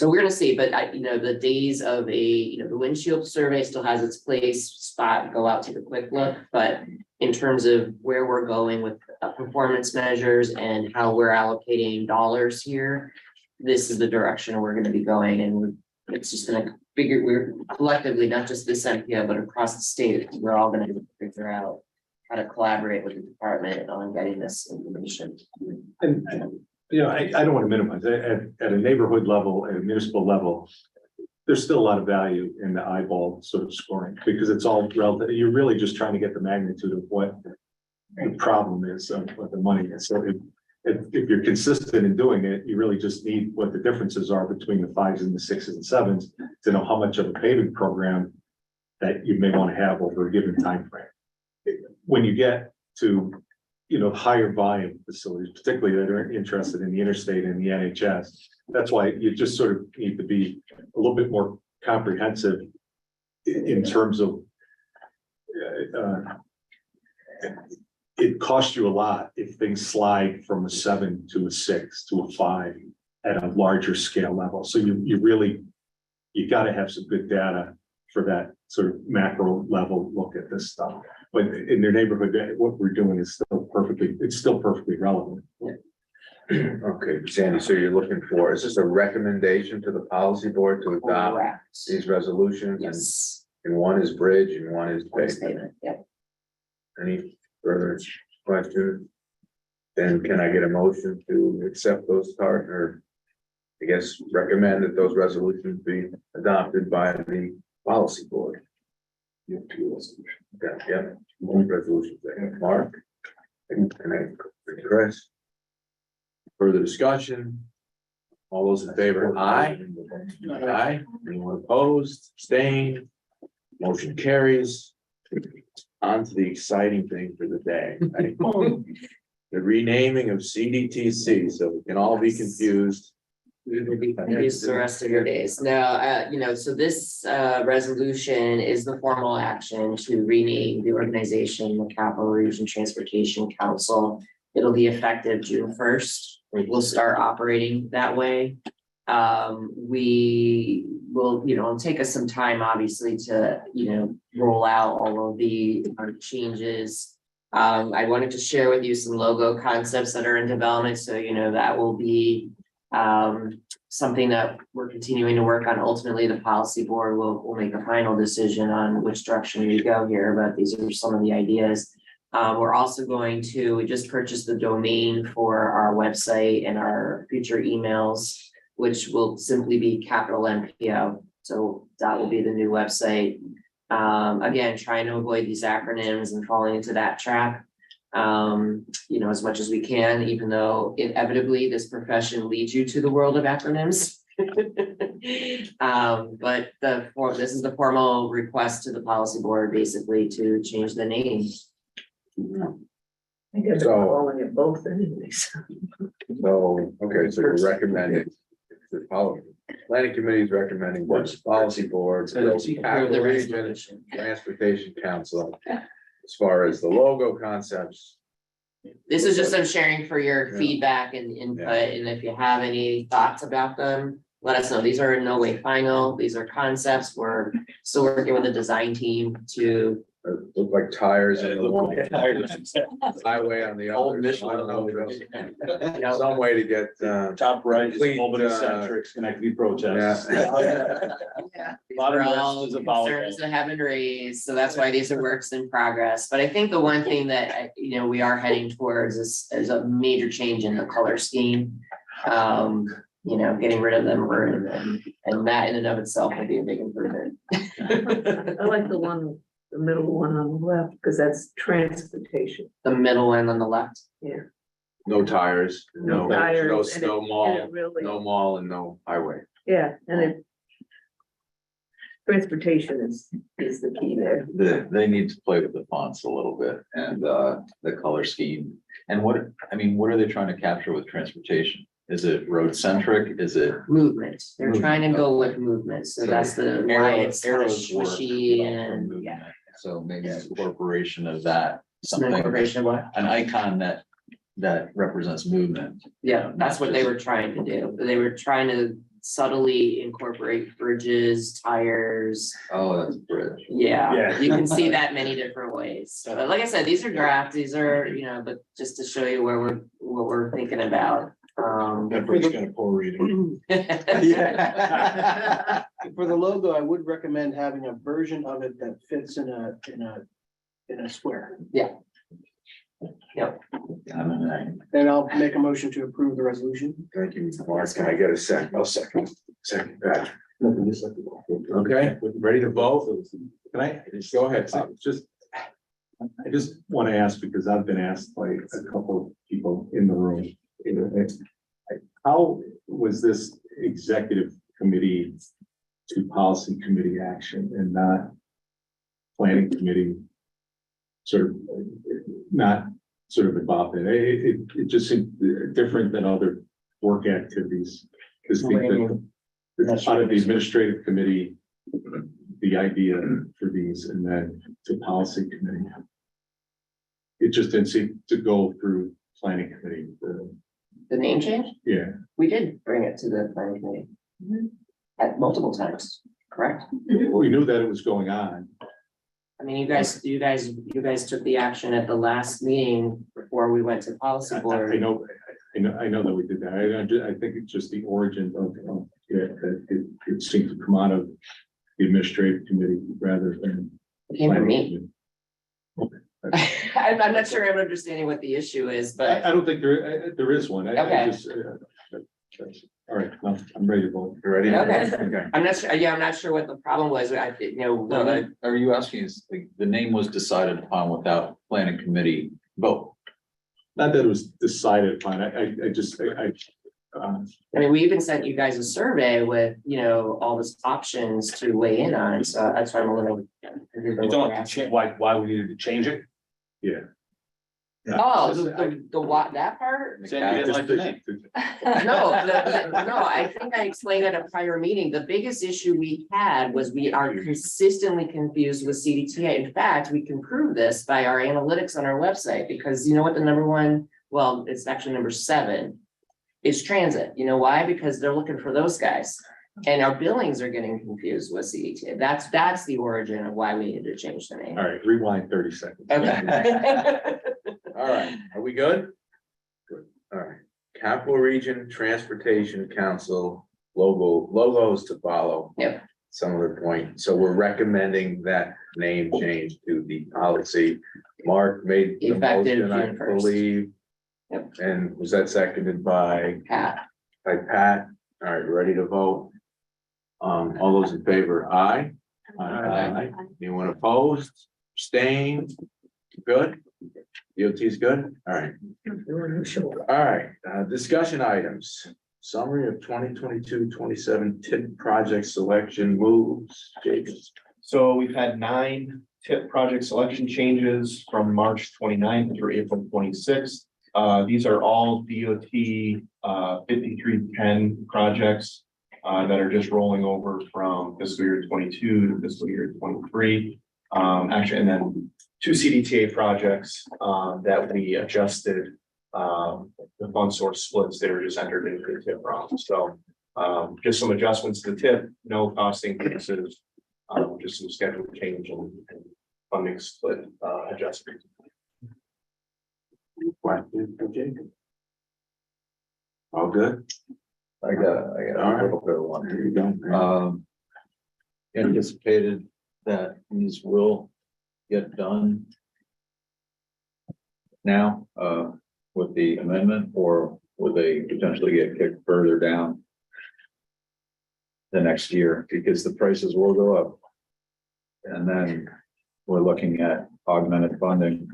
we're gonna see, but the days of the windshield survey still has its place, spot, go out, take a quick look, but in terms of where we're going with performance measures and how we're allocating dollars here, this is the direction we're gonna be going, and it's just gonna we're collectively, not just this MPO, but across the state, we're all gonna figure out how to collaborate with the department on getting this information. And I don't want to minimize it. At a neighborhood level, at a municipal level, there's still a lot of value in the eyeball sort of scoring, because it's all relative. You're really just trying to get the magnitude of what the problem is, of what the money is. So if you're consistent in doing it, you really just need what the differences are between the 5s and the 6s and 7s to know how much of a paving program that you may want to have over a given time frame. When you get to higher volume facilities, particularly that are interested in the interstate and the NHS. That's why you just sort of need to be a little bit more comprehensive in terms of it costs you a lot if things slide from a 7 to a 6 to a 5 at a larger scale level. So you got to have some good data for that sort of macro level look at this stuff. But in their neighborhood, what we're doing is still perfectly relevant. Okay, Sandy, so you're looking for, is this a recommendation to the policy board to adopt Correct. these resolutions? Yes. And one is bridge and one is First pavement. payment, yep. Any further questions? Then can I get a motion to accept those or I guess recommend that those resolutions be adopted by the policy board? You have two resolutions. Okay, yeah, one resolution there. Mark? And Chris? Further discussion? All those in favor, aye? Aye. Anyone opposed, abstained? Motion carries. On to the exciting thing for the day. Right? The renaming of CDTC, so we can all be confused. Use the rest of your days. Now, so this resolution is the formal action to rename the organization, the Capital Region Transportation Council. It'll be effective June 1st. We'll start operating that way. We will, it'll take us some time, obviously, to, roll out all of the changes. I wanted to share with you some logo concepts that are in development, so that will be something that we're continuing to work on. Ultimately, the policy board will make a final decision on which direction we go here, but these are some of the ideas. We're also we just purchased the domain for our website and our future emails, which will simply be capital MPO. So that will be the new website. Again, trying to avoid these acronyms and falling into that trap. As much as we can, even though inevitably this profession leads you to the world of acronyms. But this is the formal request to the policy board, basically, to change the name. I guess So- I'm calling it both anyways. So, okay, so you're recommending the policy, planning committee is recommending the policy board, Approve the Capital Region resolution. Transportation Council. As far as the logo concepts, This is just I'm sharing for your Yeah. feedback and input, and if you have any thoughts about them, let us know. These are in no way final. These are concepts. We're still working with the design team to. look like tires and Old highway on the other. Michelin I don't know, Yeah. some way to get, Top right is Albany centric connected protests. Yeah. Lot of We're all messages about concerns that have been raised, so that's why these are works in progress. But I think the one thing that, we are heading towards is a major change in the color scheme. Getting rid of them and that in and of itself will be a big improvement. I like the middle one on the left, because that's transportation. The middle one on the left. no tires, no Tires, snow and mall, it really, no mall and no highway. yeah, and transportation is the key there. They need to play with the fonts a little bit and the color scheme. And what are they trying to capture with transportation? Is it road centric? Is it? Movement. They're trying to go with movement, so that's why it's kind of Arrows work swishy for and, movement. So maybe incorporation of that, Some something, incorporation of what? an icon that represents movement. Yeah, that's what they were trying to do. They were trying to subtly incorporate bridges, tires. Oh, that's a bridge. Yeah, you can see that many different ways. So like I said, these are drafts, these are, but just to show you what we're thinking about. That bridge got a poor reading. Yeah. For the logo, I would recommend having a version of it that fits in a square. And I'll make a motion to approve the resolution. Thank you, Mark. Can I get a second? I'll second. Second, Patrick. Okay, ready to vote? Can I, Go ahead. I just want to ask, because I've been asked by a couple of people in the room. How was this executive committee to policy committee action and not planning committee? Not involved in it. It just seemed different than other work activities. Because out of the administrative committee, the idea for these, and then to policy committee. It just didn't seem to go through planning committee. The name change? Yeah, We did bring it to the planning committee. At multiple times, correct? we knew that it was going on. I mean, you guys took the action at the last meeting before we went to policy I board. know I know that we did that. I think it's just the origin of it, that it seemed to come out of the administrative committee rather than. It came from me. I'm not sure I'm understanding what the issue is, but I don't think there is one. I Okay. just, all right, no, I'm ready to vote. You ready? Okay. I'm not sure, I'm not sure what the problem was. No, are you asking is the name was decided upon without planning committee vote? Not that it was decided upon. I I mean, we even sent you guys a survey with, all these options to weigh in on, so that's why I'm a little. You don't have to change, why we needed to change it? yeah. Oh, the what, that part? Saying you didn't like the name. No, no, I think I explained at a prior meeting, the biggest issue we had was we are consistently confused with CDTA. In fact, we can prove this by our analytics on our website, because you know what the number one, well, it's actually number 7 is transit. You know why? Because they're looking for those guys. And our billings are getting confused with CDTA. That's the origin of why we needed to change the name. All right, rewind 30 seconds. Okay. All right, are we good? Good, all right. Capital Region Transportation Council logos to follow. Yep. Some of the point, so we're recommending that name change to the policy. Mark made the Effective motion, I June 1st. believe. Yep. And was that seconded by Pat. Pat? All right, ready to vote? All those in favor, aye? Aye. Anyone opposed? Abstained? Good? DOT's good? All right. All right, discussion items. Summary of 2022-27 TIP project selection moves. James. So we've had 9 TIP project selection changes from March 29th through April 26th. These are all DOT 5310 projects that are just rolling over from fiscal year 22 to fiscal year 23. Actually, and then 2 CDTA projects that we adjusted the fund source splits that are just entered into the TIP round. So just some adjustments to the TIP, no cost increases, just some schedule change and funding split adjustments. Question for Jacob. All good? I got a little bit of one. There you go. Anticipated that these will get done now, with the amendment, or will they potentially get kicked further down the next year, because the prices will go up? And then we're looking at augmented funding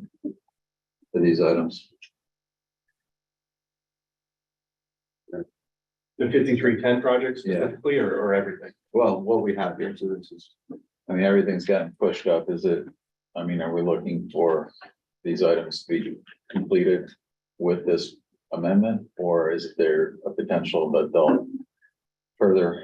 for these items. The 5310 projects Yeah. specifically, or everything? Well, what we have here, so this is, I mean, everything's gotten pushed up. Is it, I mean, are we looking for these items to be completed with this amendment, or is there a potential that they'll further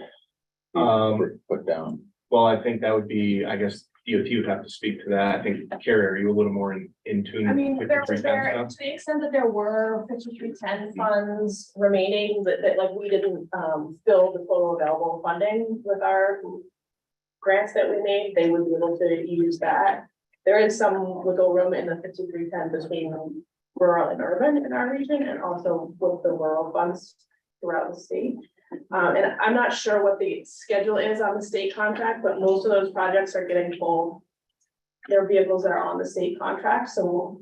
put down? Well, I think that would be, I guess, DOT would have to speak to that. I think, Carrie, are you a little more in tune? I mean, with there was 5310 to stuff? the extent that there were 5310 funds remaining, that like we didn't fill the total available funding with our grants that we made, they would be able to use that. There is some wiggle room in the 5310 between rural and urban in our region, and also with the rural funds throughout the state. And I'm not sure what the schedule is on the state contract, but most of those projects are getting pulled. There are vehicles that are on the state contract, so,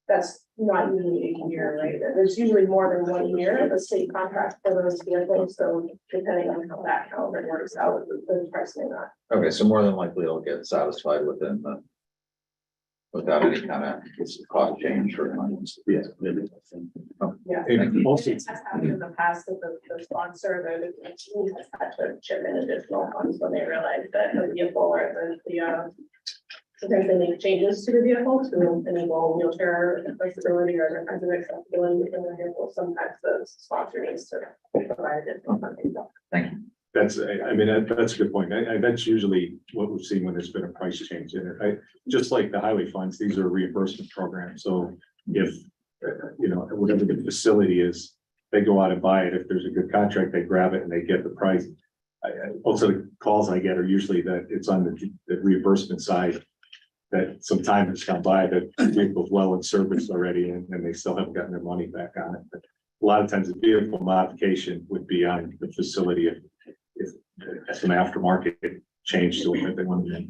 that's not usually a year, right? There's usually more than 1 year of a state contract for those vehicles, so depending on how that calendar works out, the price may not. Okay, so more than likely it'll get satisfied within the, without any kind of cost change or. Yes. Yeah. And also, It has happened in the past that the sponsor, the team has had to chip in additional funds when they realize that the vehicle or sometimes they make changes to the vehicle to enable wheelchair accessibility or other kinds of accessibility within the vehicle. Sometimes the sponsor needs to provide additional funding. Thank you. that's a good point. That's usually what we've seen when there's been a price change in it. Just like the highway funds, these are reimbursement programs. So if, whatever the facility is, they go out and buy it. If there's a good contract, they grab it and they get the price. Also, the calls I get are usually that it's on the reimbursement side, that some time has gone by, that the vehicle's well in service already, and they still haven't gotten their money back on it. But a lot of times the vehicle modification would be on the facility if some aftermarket change to what they want to do.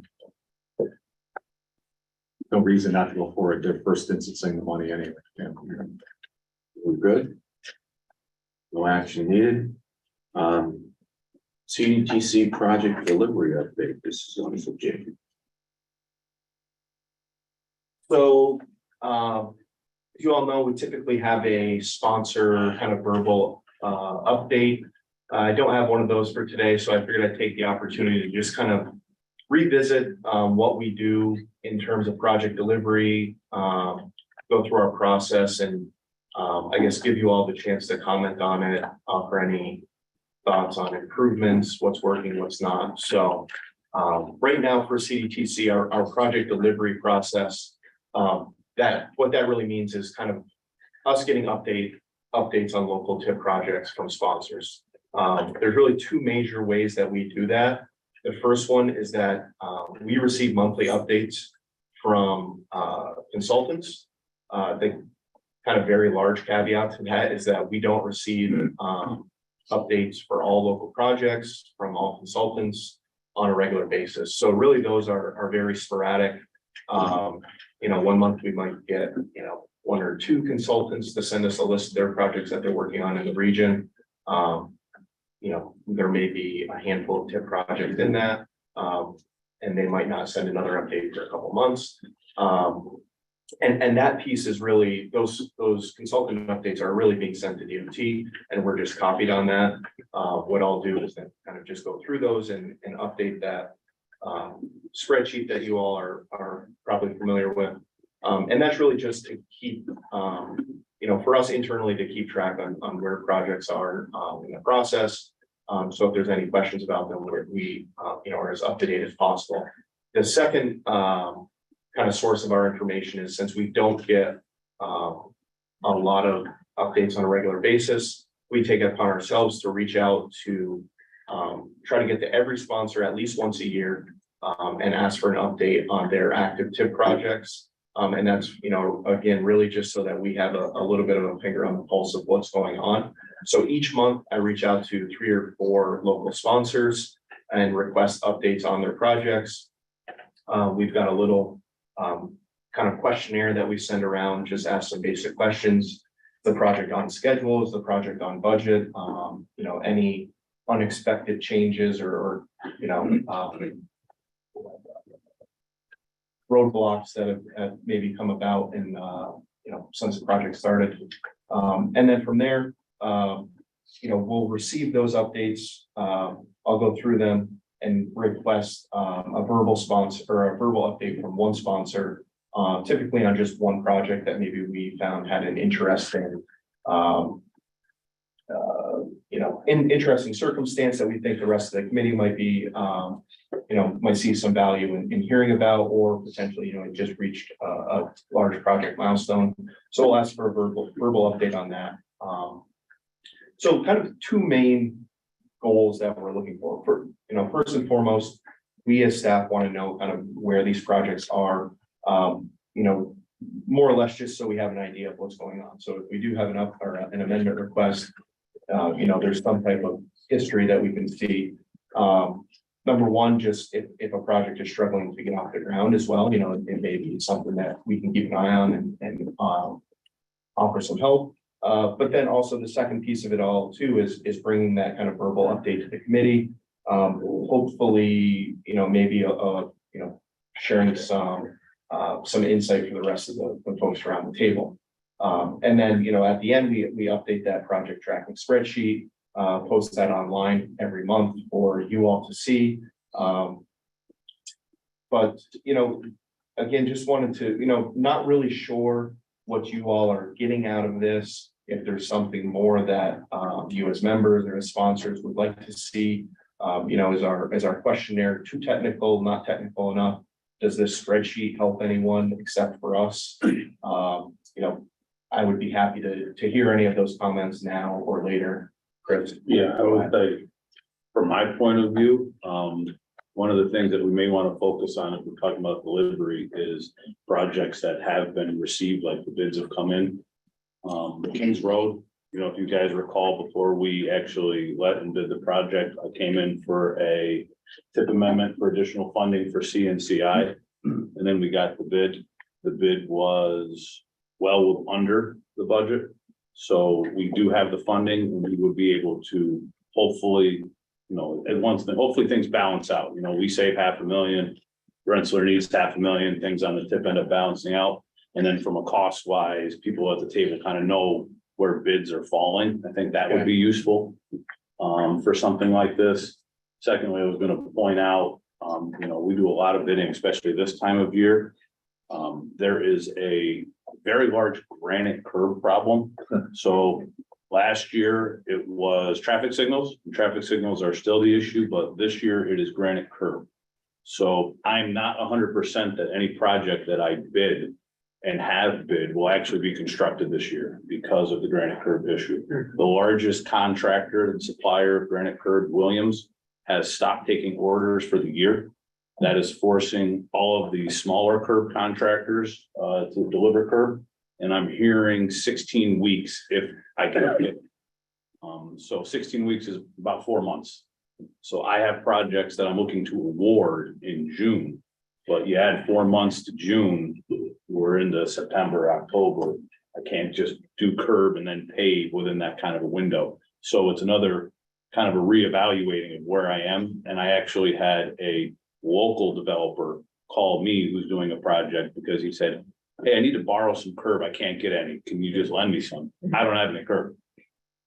No reason not to go forward. They're first instancing the money anyway. Yeah. We're good. No action needed. CDTC project delivery update. This is on subject. So, as you all know, we typically have a sponsor kind of verbal update. I don't have one of those for today, so I figured I'd take the opportunity to just kind of revisit what we do in terms of project delivery, go through our process, and I guess give you all the chance to comment on it, offer any thoughts on improvements, what's working, what's not. So right now for CDTC, our project delivery process, what that really means is kind of us getting updates on local TIP projects from sponsors. There's really two major ways that we do that. The first one is that we receive monthly updates from consultants. The kind of very large caveat to that is that we don't receive updates for all local projects from all consultants on a regular basis. So really those are very sporadic. One month we might get, one or two consultants to send us a list of their projects that they're working on in the region. There may be a handful of TIP projects in that, and they might not send another update for a couple months. And that piece is really, those consultant updates are really being sent to DOT, and we're just copied on that. What I'll do is then kind of just go through those and update that spreadsheet that you all are probably familiar with. And that's really just to keep, for us internally to keep track on where projects are in the process. So if there's any questions about them, we are as up to date as possible. The second kind of source of our information is, since we don't get a lot of updates on a regular basis, we take it upon ourselves to reach out to try to get to every sponsor at least once a year and ask for an update on their active TIP projects. And that's, again, really just so that we have a little bit of a finger on the pulse of what's going on. So each month I reach out to 3 or 4 local sponsors and request updates on their projects. We've got a little kind of questionnaire that we send around, just ask some basic questions. The project on schedule, is the project on budget? Any unexpected changes or roadblocks that have maybe come about in since the project started. And then from there, we'll receive those updates. I'll go through them and request a verbal sponsor or a verbal update from one sponsor, typically on just one project that maybe we found had an interesting, interesting circumstance that we think the rest of the committee might be, might see some value in hearing about, or potentially, it just reached a large project milestone. So we'll ask for a verbal update on that. So kind of two main goals that we're looking for. First and foremost, we as staff want to know kind of where these projects are, more or less just so we have an idea of what's going on. So if we do have an amendment request, there's some type of history that we can see. Number one, just if a project is struggling to get off the ground as well, it may be something that we can keep an eye on and offer some help. But then also the second piece of it all too is bringing that kind of verbal update to the committee. Hopefully, maybe sharing some insight for the rest of the folks around the table. And then, at the end, we update that project tracking spreadsheet, post that online every month for you all to see. But, again, just wanted to, not really sure what you all are getting out of this. If there's something more that you as members or as sponsors would like to see, is our questionnaire too technical, not technical enough? Does this spreadsheet help anyone except for us? I would be happy to hear any of those comments now or later. Chris? Yeah, I would say, from my point of view, one of the things that we may want to focus on if we're talking about delivery is projects that have been received, like the bids have come in. Kings Road, you know, if you guys recall, before we actually let and did the project, I came in for a tip amendment for additional funding for CNCI. And then we got the bid. The bid was well under the budget. So we do have the funding and we would be able to hopefully, you know, at once, hopefully things balance out. You know, we save $500,000. Rensselaer needs $500,000, things on the tip end up balancing out. And then from a cost wise, people at the table kind of know where bids are falling. I think that would be useful for something like this. Secondly, I was going to point out, you know, we do a lot of bidding, especially this time of year. There is a very large granite curb problem. So last year it was traffic signals. Traffic signals are still the issue, but this year it is granite curb. So I'm not 100% that any project that I bid and have bid will actually be constructed this year because of the granite curb issue. The largest contractor and supplier of granite curb, Williams, has stopped taking orders for the year. That is forcing all of the smaller curb contractors to deliver curb. And I'm hearing 16 weeks if I can get. So 16 weeks is about 4 months. So I have projects that I'm looking to award in June, but you add 4 months to June, we're into September, October. I can't just do curb and then pave within that kind of a window. So it's another kind of a reevaluating of where I am. And I actually had a local developer call me who's doing a project because he said, hey, I need to borrow some curb. I can't get any. Can you just lend me some? I don't have any curb.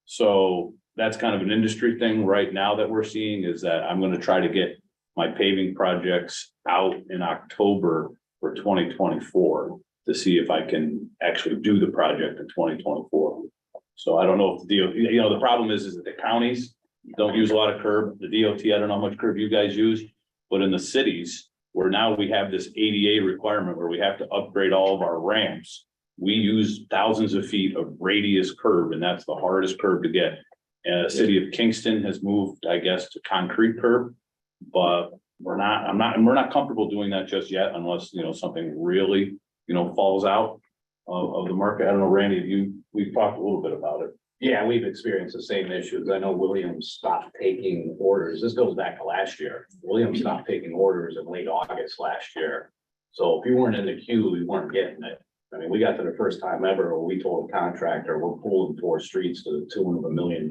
So that's kind of an industry thing right now that we're seeing is that I'm going to try to get my paving projects out in October for 2024 to see if I can actually do the project in 2024. So I don't know if the DOT, you know, the problem is that the counties don't use a lot of curb. The DOT, I don't know how much curb you guys use, but in the cities where now we have this ADA requirement where we have to upgrade all of our ramps, we use thousands of feet of radius curb, and that's the hardest curb to get. And the city of Kingston has moved, I guess, to concrete curb, but we're not comfortable doing that just yet unless, you know, something really, you know, falls out of the market. I don't know, Randy, we've talked a little bit about it. Yeah, we've experienced the same issues. I know Williams stopped taking orders. This goes back to last year. Williams stopped taking orders in late August last year. So if you weren't in the queue, we weren't getting it. I mean, we got to the first time ever where we told a contractor, we're pulling 4 streets to the tune of $1 million.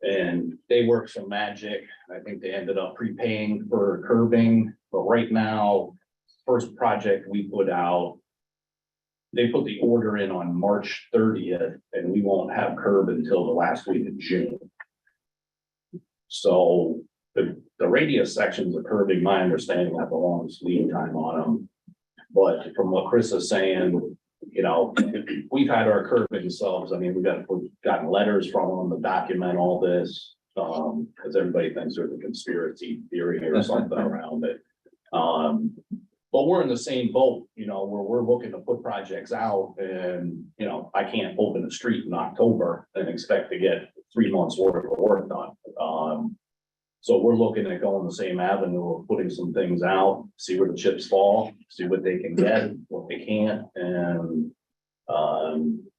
And they worked some magic. I think they ended up prepaying for curbing, but right now, first project we put out, they put the order in on March 30th and we won't have curb until the last week of June. So the radius sections of curbing, my understanding, have the longest lead time on them. But from what Chris is saying, you know, we've had our curbing subs. I mean, we've gotten letters from them to document all this. Because everybody thinks there's a conspiracy theory or something around it. But we're in the same boat, you know, where we're looking to put projects out and, you know, I can't open a street in October and expect to get 3 months worth of work done. So we're looking at going the same avenue of putting some things out, see where the chips fall, see what they can get, what they can't. And,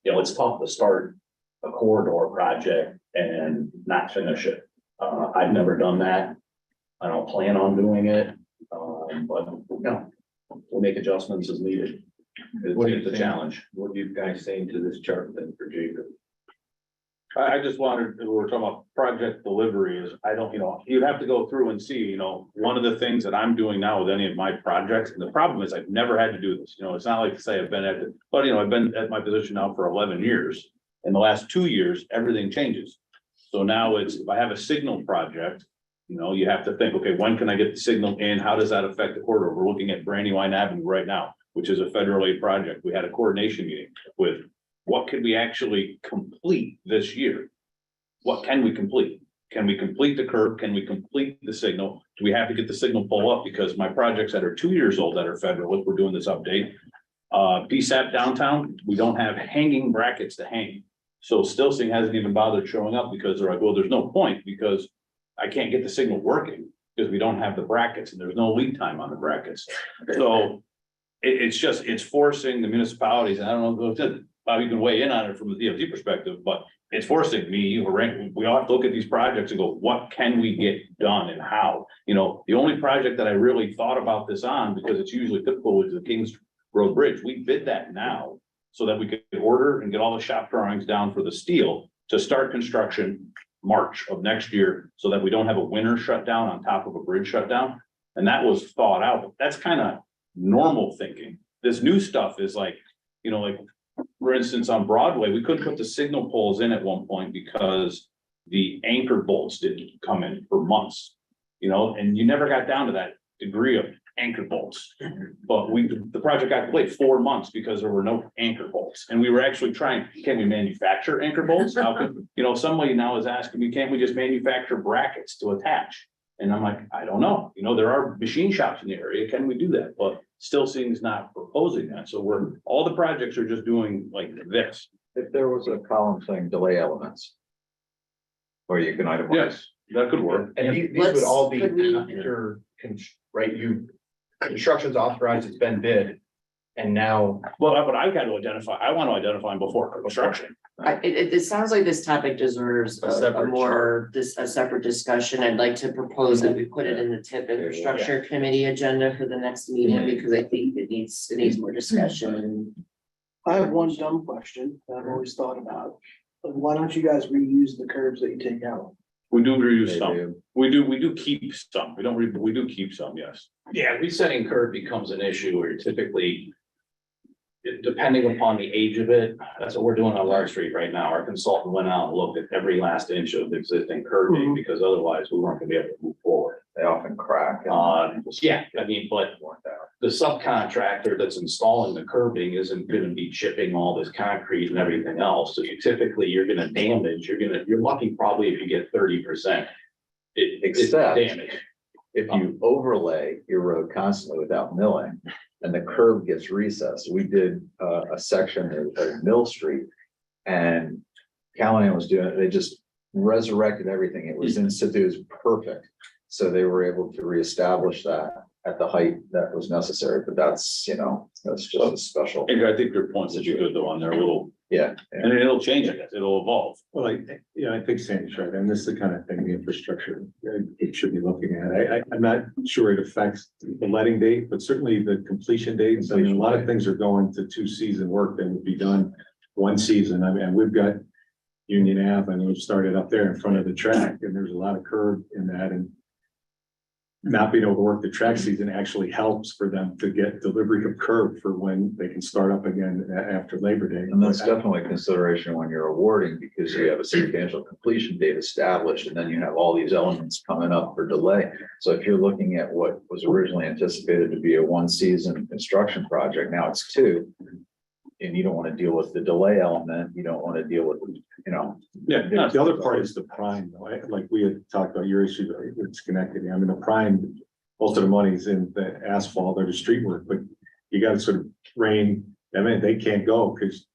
you know, it's tough to start a corridor project and not finish it. I've never done that. I don't plan on doing it. But, you know, we'll make adjustments as needed. It's a challenge. What do you guys saying to this chart then for Jacob? I just wanted, we're talking about project delivery is, I don't, you know, you'd have to go through and see, you know, one of the things that I'm doing now with any of my projects, and the problem is I've never had to do this, you know, it's not like to say I've been at it, but you know, I've been at my position now for 11 years. In the last 2 years, everything changes. So now it's, if I have a signal project, you know, you have to think, okay, when can I get the signal in? How does that affect the corridor? We're looking at Brandywine Avenue right now, which is a federal aid project. We had a coordination meeting with what could we actually complete this year? What can we complete? Can we complete the curb? Can we complete the signal? Do we have to get the signal pull up? Because my projects that are 2 years old that are federal, if we're doing this update, PSAP downtown, we don't have hanging brackets to hang. So Stilsing hasn't even bothered showing up because they're like, well, there's no point because I can't get the signal working because we don't have the brackets and there's no lead time on the brackets. So it's forcing the municipalities, and I don't know, Bob, you can weigh in on it from the DOT perspective, but it's forcing me, you, we all have to look at these projects and go, what can we get done and how? You know, the only project that I really thought about this on, because it's usually typical, is the Kings Road Bridge. We bid that now so that we could order and get all the shop drawings down for the steel to start construction March of next year, so that we don't have a winter shutdown on top of a bridge shutdown. And that was thought out. That's kind of normal thinking. This new stuff is like, you know, like, for instance, on Broadway, we couldn't put the signal poles in at one point because the anchor bolts didn't come in for months, you know, and you never got down to that degree of anchor bolts. But the project got delayed 4 months because there were no anchor bolts. And we were actually trying, can we manufacture anchor bolts? How could, you know, somebody now is asking me, can't we just manufacture brackets to attach? And I'm like, I don't know, you know, there are machine shops in the area, can we do that? But still seems not proposing that, so all the projects are just doing like this. If there was a column saying delay elements. Or you can itemize. Yes, that could work. And these Let's- would all be could we- after, right, construction's authorized, it's been bid. And now, Well, but I got to identify, I want to identify them before construction. It sounds like this topic deserves A a separate more, a separate discussion. I'd like to propose that we put it in the TIP infrastructure committee agenda for the next meeting, because I think it needs more discussion. I have one dumb question that I've always thought about. Why don't you guys reuse the curbs that you take out? We do reuse They some, do. we do keep some, we do keep some, yes. Yeah, resetting curb becomes an issue where typically, depending upon the age of it, that's what we're doing on Lark Street right now. Our consultant went out and looked at every last inch of the existing curbing, because otherwise we weren't gonna be able to move forward. They often crack. Yeah, I mean, but the subcontractor that's installing the curbing isn't gonna be chipping all this concrete and everything else. So you're gonna damage, you're lucky probably if you get 30%. It's Except- damage. If you overlay your road constantly without milling and the curb gets recessed, we did a section of Mill Street. And Callahan was doing it, they just resurrected everything. It was in situ, it was perfect. So they were able to reestablish that at the height that was necessary, but that's, you know, that's just a special. And I think your points that you could go on there, Yeah. and it'll change, I guess, it'll evolve. Well, I think Sandy's right, and this is the kind of thing, the infrastructure, it should be looking at. I'm not sure it affects the letting date, but certainly the completion dates. I mean, a lot of things are going to 2-season work that would be done 1 season. I mean, we've got Union Ave, and we've started up there in front of the track, and there's a lot of curb in that, and not being able to work the track season actually helps for them to get delivery of curb for when they can start up again after Labor Day. And that's definitely a consideration when you're awarding, because you have a substantial completion date established, and then you have all these elements coming up for delay. So if you're looking at what was originally anticipated to be a 1-season construction project, now it's 2. And you don't want to deal with the delay element, you don't want to deal with, you know. Yeah, the other part is the prime, though. Like we had talked about your issue, it's connected. I mean, the prime, most of the money's in the asphalt or the street work, but you got to sort of rein, I mean, they can't go because.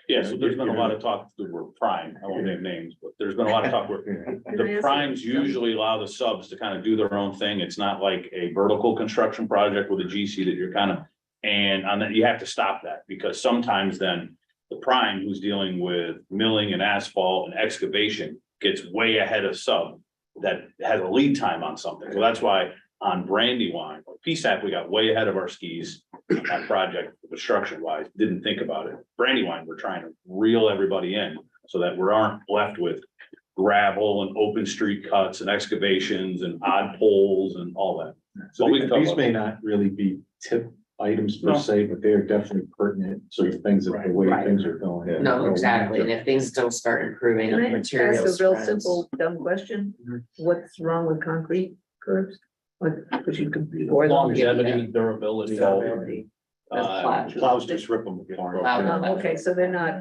Yeah, so there's been a lot of talk, the word prime, I won't name names, but there's been a lot of talk where the primes usually allow the subs to kind of do their own thing. It's not like a vertical construction project with a GC that you're kind of. And on that, you have to stop that, because sometimes then the prime who's dealing with milling and asphalt and excavation gets way ahead of sub that has a lead time on something. So that's why on Brandywine, PSAP, we got way ahead of our skis on that project, construction wise, didn't think about it. Brandywine, we're trying to reel everybody in so that we aren't left with gravel and open street cuts and excavations and odd poles and all that. So Well, we can talk these about may that. not really be tip items per No. se, but they are definitely pertinent sort of things of the way Right. things are going. No, exactly. And if things don't start improving, Can I materials. ask a real trends- simple dumb question? Mm-hmm. What's wrong with concrete curbs? What, because you could. pour them. longevity, durability. Durability. Plows just rip them apart. Plow. Oh, okay, so they're not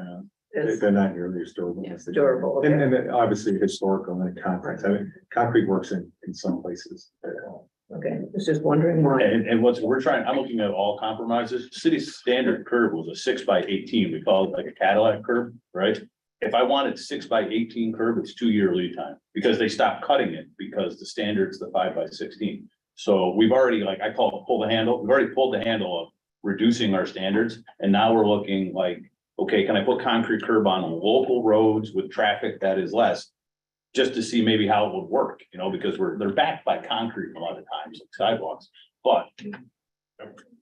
as They're not nearly as durable. as they- durable. And, okay. and then obviously historical and concrete, I mean, concrete works in some places. Okay, I was just wondering why. And what's, I'm looking at all compromises. City's standard curb was a 6x18. We call it like a Cadillac curb, right? If I wanted 6x18 curb, it's 2-year lead time, because they stopped cutting it because the standard's the 5x16. So we've already, like I call it pull the handle. We've already pulled the handle of reducing our standards. And now we're looking like okay, can I put concrete curb on local roads with traffic that is less? Just to see maybe how it would work, you know, because they're backed by concrete a lot of times, like sidewalks, but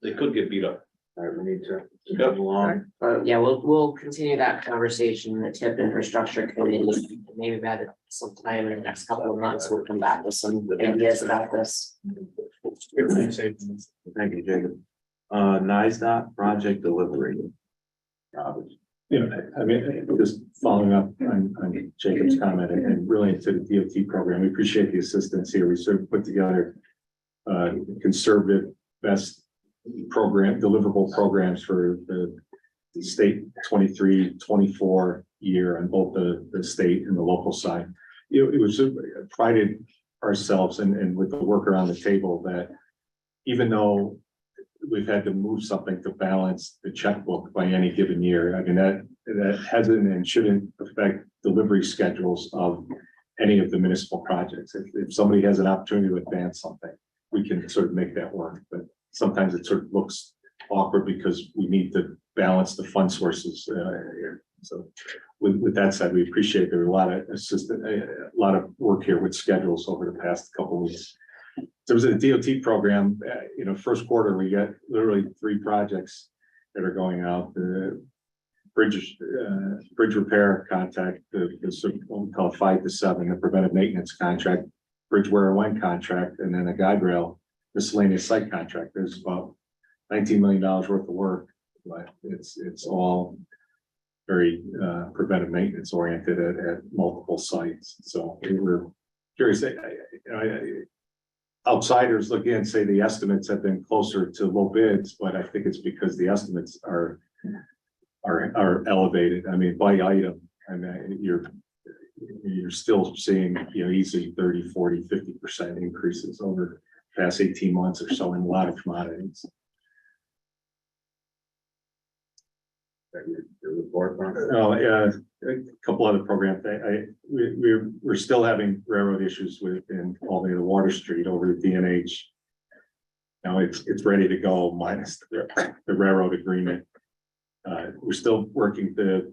they could get beat up. All right, we need to move along. Yeah, we'll continue that conversation in the TIP infrastructure committee. Maybe about it sometime in the next couple of months, we'll come back with some ideas about this. Thank you, Jacob. NISDOT project delivery. Robert. You know, I mean, just following up on Jacob's comment and really into the DOT program, we appreciate the assistance here. We sort of put together conservative, best program, deliverable programs for the state 23-24 year on both the state and the local side. You know, it was prided ourselves and with the work around the table that even though we've had to move something to balance the checkbook by any given year, I mean, that hasn't and shouldn't affect delivery schedules of any of the municipal projects. If somebody has an opportunity to advance something, we can sort of make that work, but sometimes it sort of looks awkward because we need to balance the fund sources here. So with that said, we appreciate there were a lot of work here with schedules over the past couple of weeks. There was a DOT program, you know, first quarter, we got literally 3 projects that are going out. The bridge repair contract, the sort of what we call 5 to 7, the preventive maintenance contract, bridge wear and when contract, and then a guide rail miscellaneous site contract. There's about $19 million worth of work, but it's all very preventive maintenance oriented at multiple sites. So we were curious. Outsiders look in and say the estimates have been closer to low bids, but I think it's because the estimates are elevated. I mean, by item, I mean, you're still seeing, you know, easily 30, 40, 50% increases over the past 18 months or so in a lot of commodities. Oh, yeah, a couple other programs. We're still having railroad issues in Albany, the Water Street over the DNH. Now it's ready to go minus the railroad agreement. We're still working the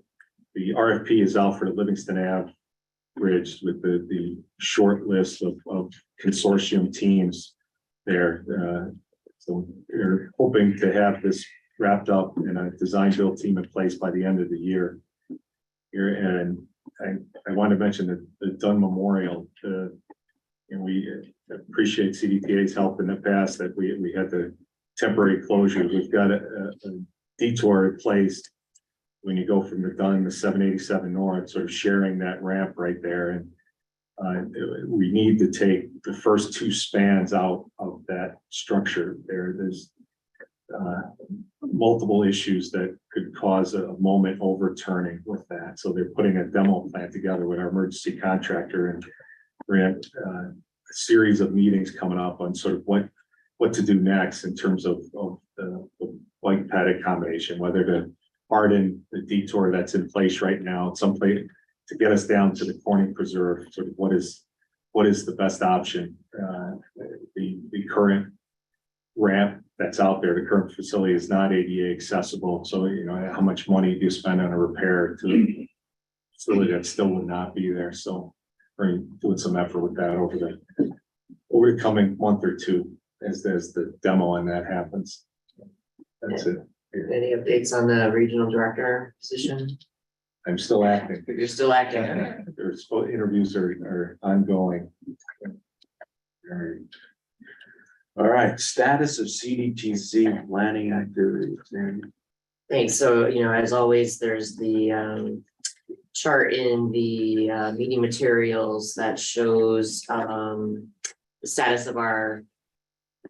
RFP is out for the Livingston Ave Bridge with the short list of consortium teams there. So we're hoping to have this wrapped up in a design build team in place by the end of the year. And I want to mention that the Dunn Memorial, and we appreciate CDTA's help in the past that we had the temporary closure. We've got a detour placed when you go from the Dunn to 787 North, sort of sharing that ramp right there. And we need to take the first 2 spans out of that structure there. There's multiple issues that could cause a moment overturning with that. So they're putting a demo plan together with our emergency contractor, and we're in a series of meetings coming up on sort of what to do next in terms of the bike paddock combination, whether to harden the detour that's in place right now, someplace to get us down to the Corning Preserve, sort of what is the best option. The current ramp that's out there, the current facility is not ADA accessible. So, you know, how much money do you spend on a repair to a facility that still would not be there? So we're doing some effort with that over the coming month or 2 as the demo on that happens. That's it. Any updates on the regional director position? I'm still acting. You're still acting. There's interviews are ongoing. All right, status of CDTC planning activities. Thanks. So, you know, as always, there's the chart in the meeting materials that shows the status of our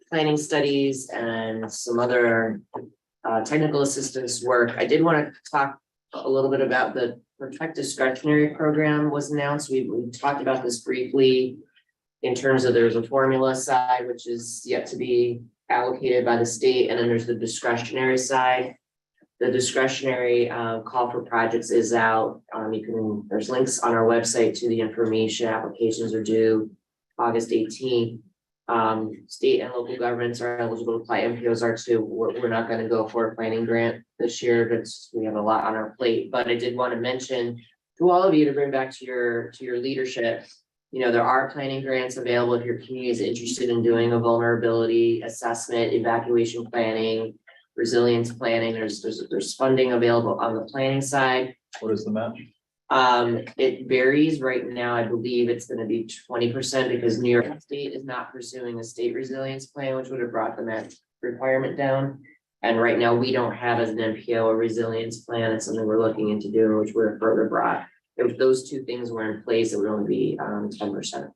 planning studies and some other technical assistance work. I did want to talk a little bit about the Protect Discretionary program was announced. We talked about this briefly in terms of there's a formula side, which is yet to be allocated by the state, and then there's the discretionary side. The discretionary call for projects is out. There's links on our website to the information. Applications are due August 18th. State and local governments are eligible to apply, MPOs are too. We're not gonna go for a planning grant this year, because we have a lot on our plate, but I did want to mention to all of you to bring back to your leadership. You know, there are planning grants available if your community is interested in doing a vulnerability assessment, evacuation planning, resilience planning. There's funding available on the planning side. What is the match? It varies. Right now, I believe it's gonna be 20% because New York State is not pursuing a state resilience plan, which would have brought the match requirement down. And right now, we don't have as an MPO a resilience plan. It's something we're looking into doing, which we're further brought. If those two things were in place, it would only be 10%.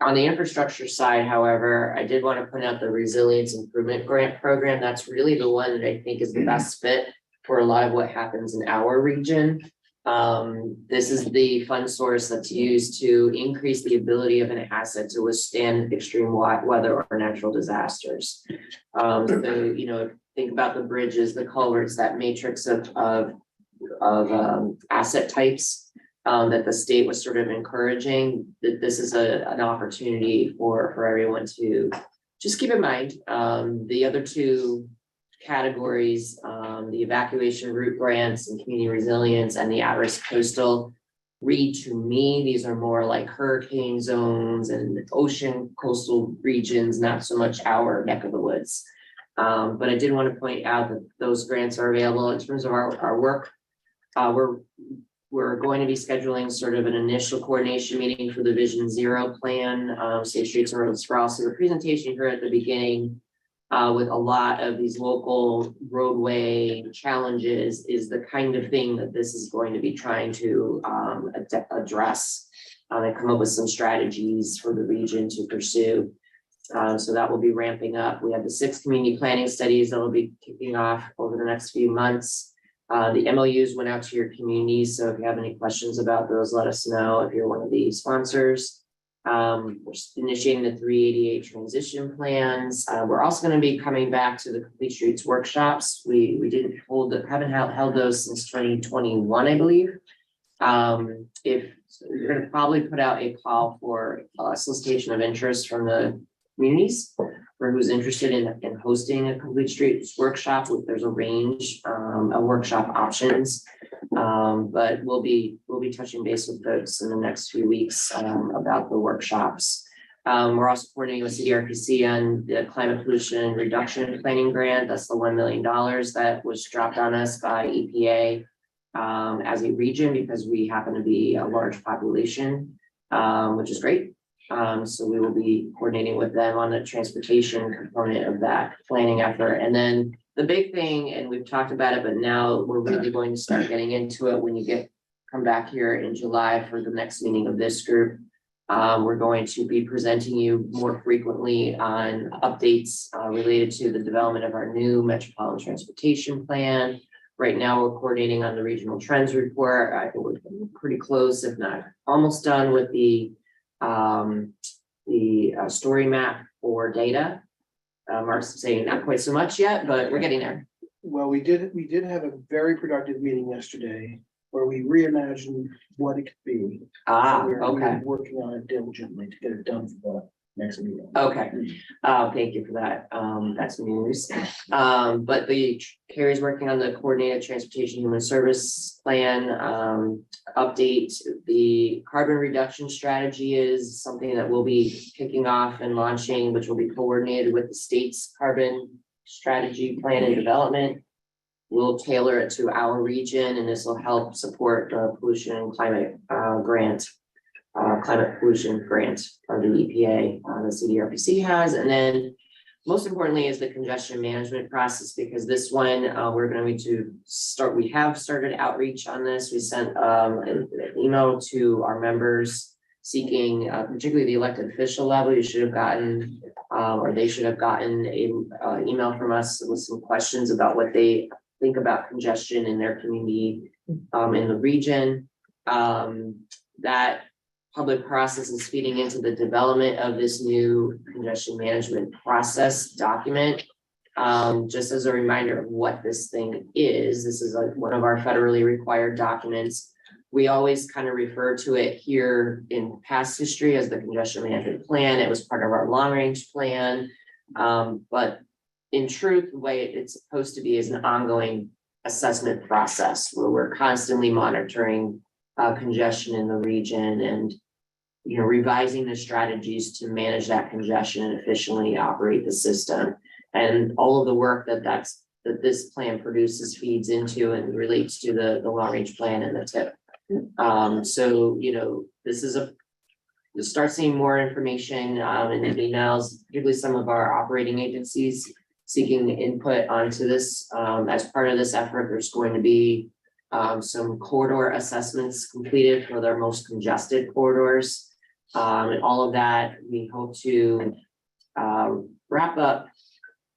On the infrastructure side, however, I did want to point out the resilience improvement grant program. That's really the one that I think is the best fit for a lot of what happens in our region. This is the fund source that's used to increase the ability of an asset to withstand extreme weather or natural disasters. So, you know, think about the bridges, the culverts, that matrix of asset types that the state was sort of encouraging. That this is an opportunity for everyone to just keep in mind. The other two categories, the evacuation route grants and community resilience and the at-risk coastal, read to me, these are more like hurricane zones and ocean coastal regions, not so much our neck of the woods. But I did want to point out that those grants are available. In terms of our work. We're going to be scheduling sort of an initial coordination meeting for the Vision Zero plan, Safe Streets and Roads for All. So the presentation you heard at the beginning with a lot of these local roadway challenges is the kind of thing that this is going to be trying to address and come up with some strategies for the region to pursue. So that will be ramping up. We have the 6 community planning studies that will be kicking off over the next few months. The MOUs went out to your communities, so if you have any questions about those, let us know if you're one of the sponsors. We're initiating the 388 transition plans. We're also going to be coming back to the Complete Streets workshops. We haven't held those since 2021, I believe. We're going to probably put out a call for solicitation of interest from the communities for who's interested in hosting a Complete Streets workshop. There's a range of workshop options, but we'll be touching base with folks in the next few weeks about the workshops. We're also coordinating with CDRPC on the climate pollution reduction planning grant. That's the $1 million that was dropped on us by EPA as a region because we happen to be a large population, which is great. So we will be coordinating with them on the transportation component of that planning effort. And then the big thing, and we've talked about it, but now we're really going to start getting into it when you come back here in July for the next meeting of this group. We're going to be presenting you more frequently on updates related to the development of our new metropolitan transportation plan. Right now, we're coordinating on the regional trends report. I think we're pretty close, if not almost done with the story map for data. Mark's saying not quite so much yet, but we're getting there. Well, we did have a very productive meeting yesterday where we reimagined what it could be. We're working on it diligently to get it done for the next meeting. Okay, thank you for that. That's news. But Carrie's working on the coordinated transportation human service plan update. The carbon reduction strategy is something that we'll be kicking off and launching, which will be coordinated with the state's carbon strategy plan and development. We'll tailor it to our region, and this will help support the pollution and climate climate pollution grant from the EPA, the CDRPC has. And then most importantly is the congestion management process, because this one we're going to start. We have started outreach on this. We sent an email to our members seeking, particularly the elected official level. You should have gotten, or they should have gotten an email from us with some questions about what they think about congestion in their community in the region. That public process is feeding into the development of this new congestion management process document. Just as a reminder of what this thing is, this is one of our federally required documents We always kind of refer to it here in past history as the congestion management plan. It was part of our long range plan. But in truth, the way it's supposed to be is an ongoing assessment process where we're constantly monitoring congestion in the region and, you know, revising the strategies to manage that congestion and efficiently operate the system. And all of the work that this plan produces feeds into and relates to the long range plan and the TIP. So, you know, this is you'll start seeing more information in the emails, particularly some of our operating agencies seeking input onto this. As part of this effort, there's going to be some corridor assessments completed for their most congested corridors. And all of that, we hope to wrap up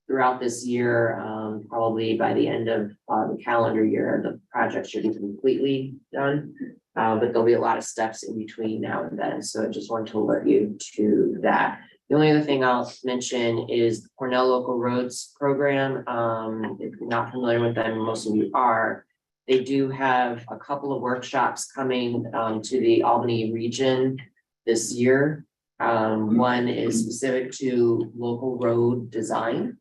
throughout this year, probably by the end of the calendar year, the project should be completely done. But there'll be a lot of steps in between now and then. So I just wanted to alert you to that. The only other thing I'll mention is the Cornell Local Roads Program. If you're not familiar with them, most of you are. They do have a couple of workshops coming to the Albany region this year. One is specific to local road design,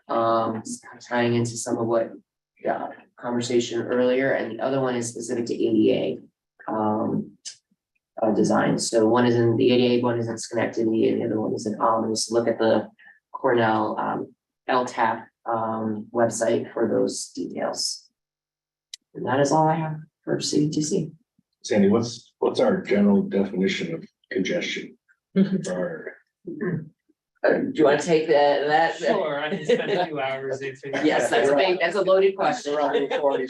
tying into some of what conversation earlier, and the other one is specific to ADA design. So one is in the ADA, one is in Schenectady, and the other one is in Albany. So look at the Cornell LTAP website for those details. And that is all I have for CDTC. Sandy, what's our general definition of congestion? Do you want to take that? Sure, I can spend a few hours answering. that. Yes, that's a loaded question. Around Route 40,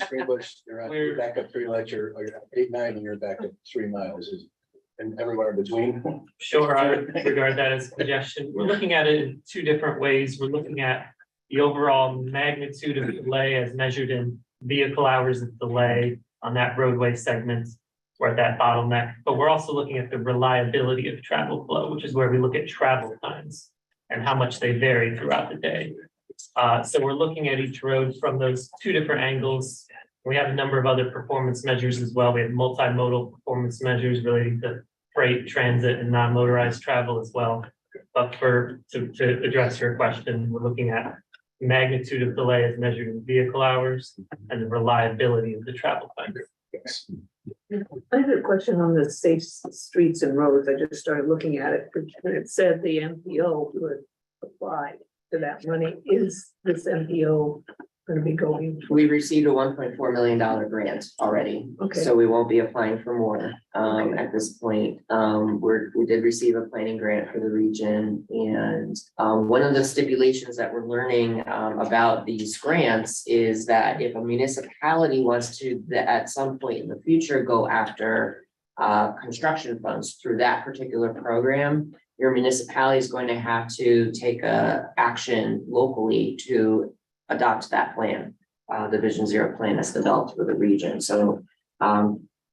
you're We're- back up 3 miles, you're 8-9, and you're back up 3 miles, and everywhere in between. Sure, I would regard that as congestion. We're looking at it in two different ways. We're looking at the overall magnitude of delay as measured in vehicle hours of delay on that roadway segment or at that bottleneck. But we're also looking at the reliability of travel flow, which is where we look at travel times and how much they vary throughout the day. So we're looking at each road from those two different angles. We have a number of other performance measures as well. We have multimodal performance measures relating to freight, transit, and non-motorized travel as well. But to address your question, we're looking at magnitude of delay as measured in vehicle hours and the reliability of the travel time. I had a question on the safe streets and roads. I just started looking at it, and it said the MPO would apply to that money. Is this MPO going to be going? We received a $1.4 million grant already, Okay. so we won't be applying for more at this point. We did receive a planning grant for the region, and one of the stipulations that we're learning about these grants is that if a municipality wants to, at some point in the future, go after construction funds through that particular program, your municipality is going to have to take action locally to adopt that plan, the Vision Zero plan that's developed for the region. So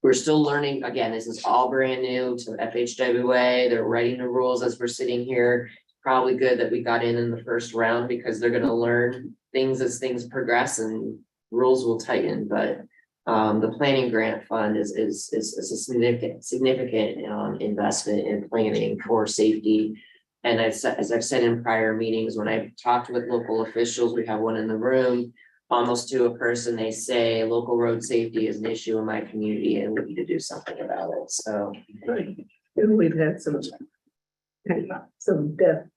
we're still learning. Again, this is all brand new to FHWA. They're writing the rules as we're sitting here. Probably good that we got in the first round because they're going to learn things as things progress and rules will tighten. But the planning grant fund is a significant investment in planning for safety. And as I've said in prior meetings, when I've talked with local officials, we have one in the room, almost to a person, they say local road safety is an issue in my community and we need to do something about it. So. And we've had some death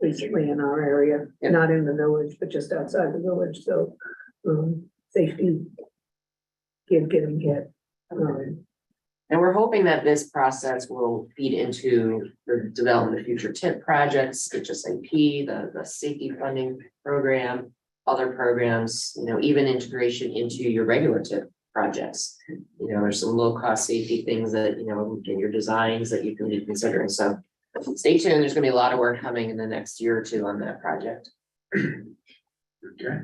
recently in our area, not in the village, but just outside the village. So safety, get. And we're hoping that this process will feed into the development of future TIP projects, HSIP, the safety funding program, other programs, you know, even integration into your regular TIP projects. You know, there's some low-cost safety things that, you know, in your designs that you can be considering. So stay tuned. There's gonna be a lot of work coming in the next year or two on that project. Okay.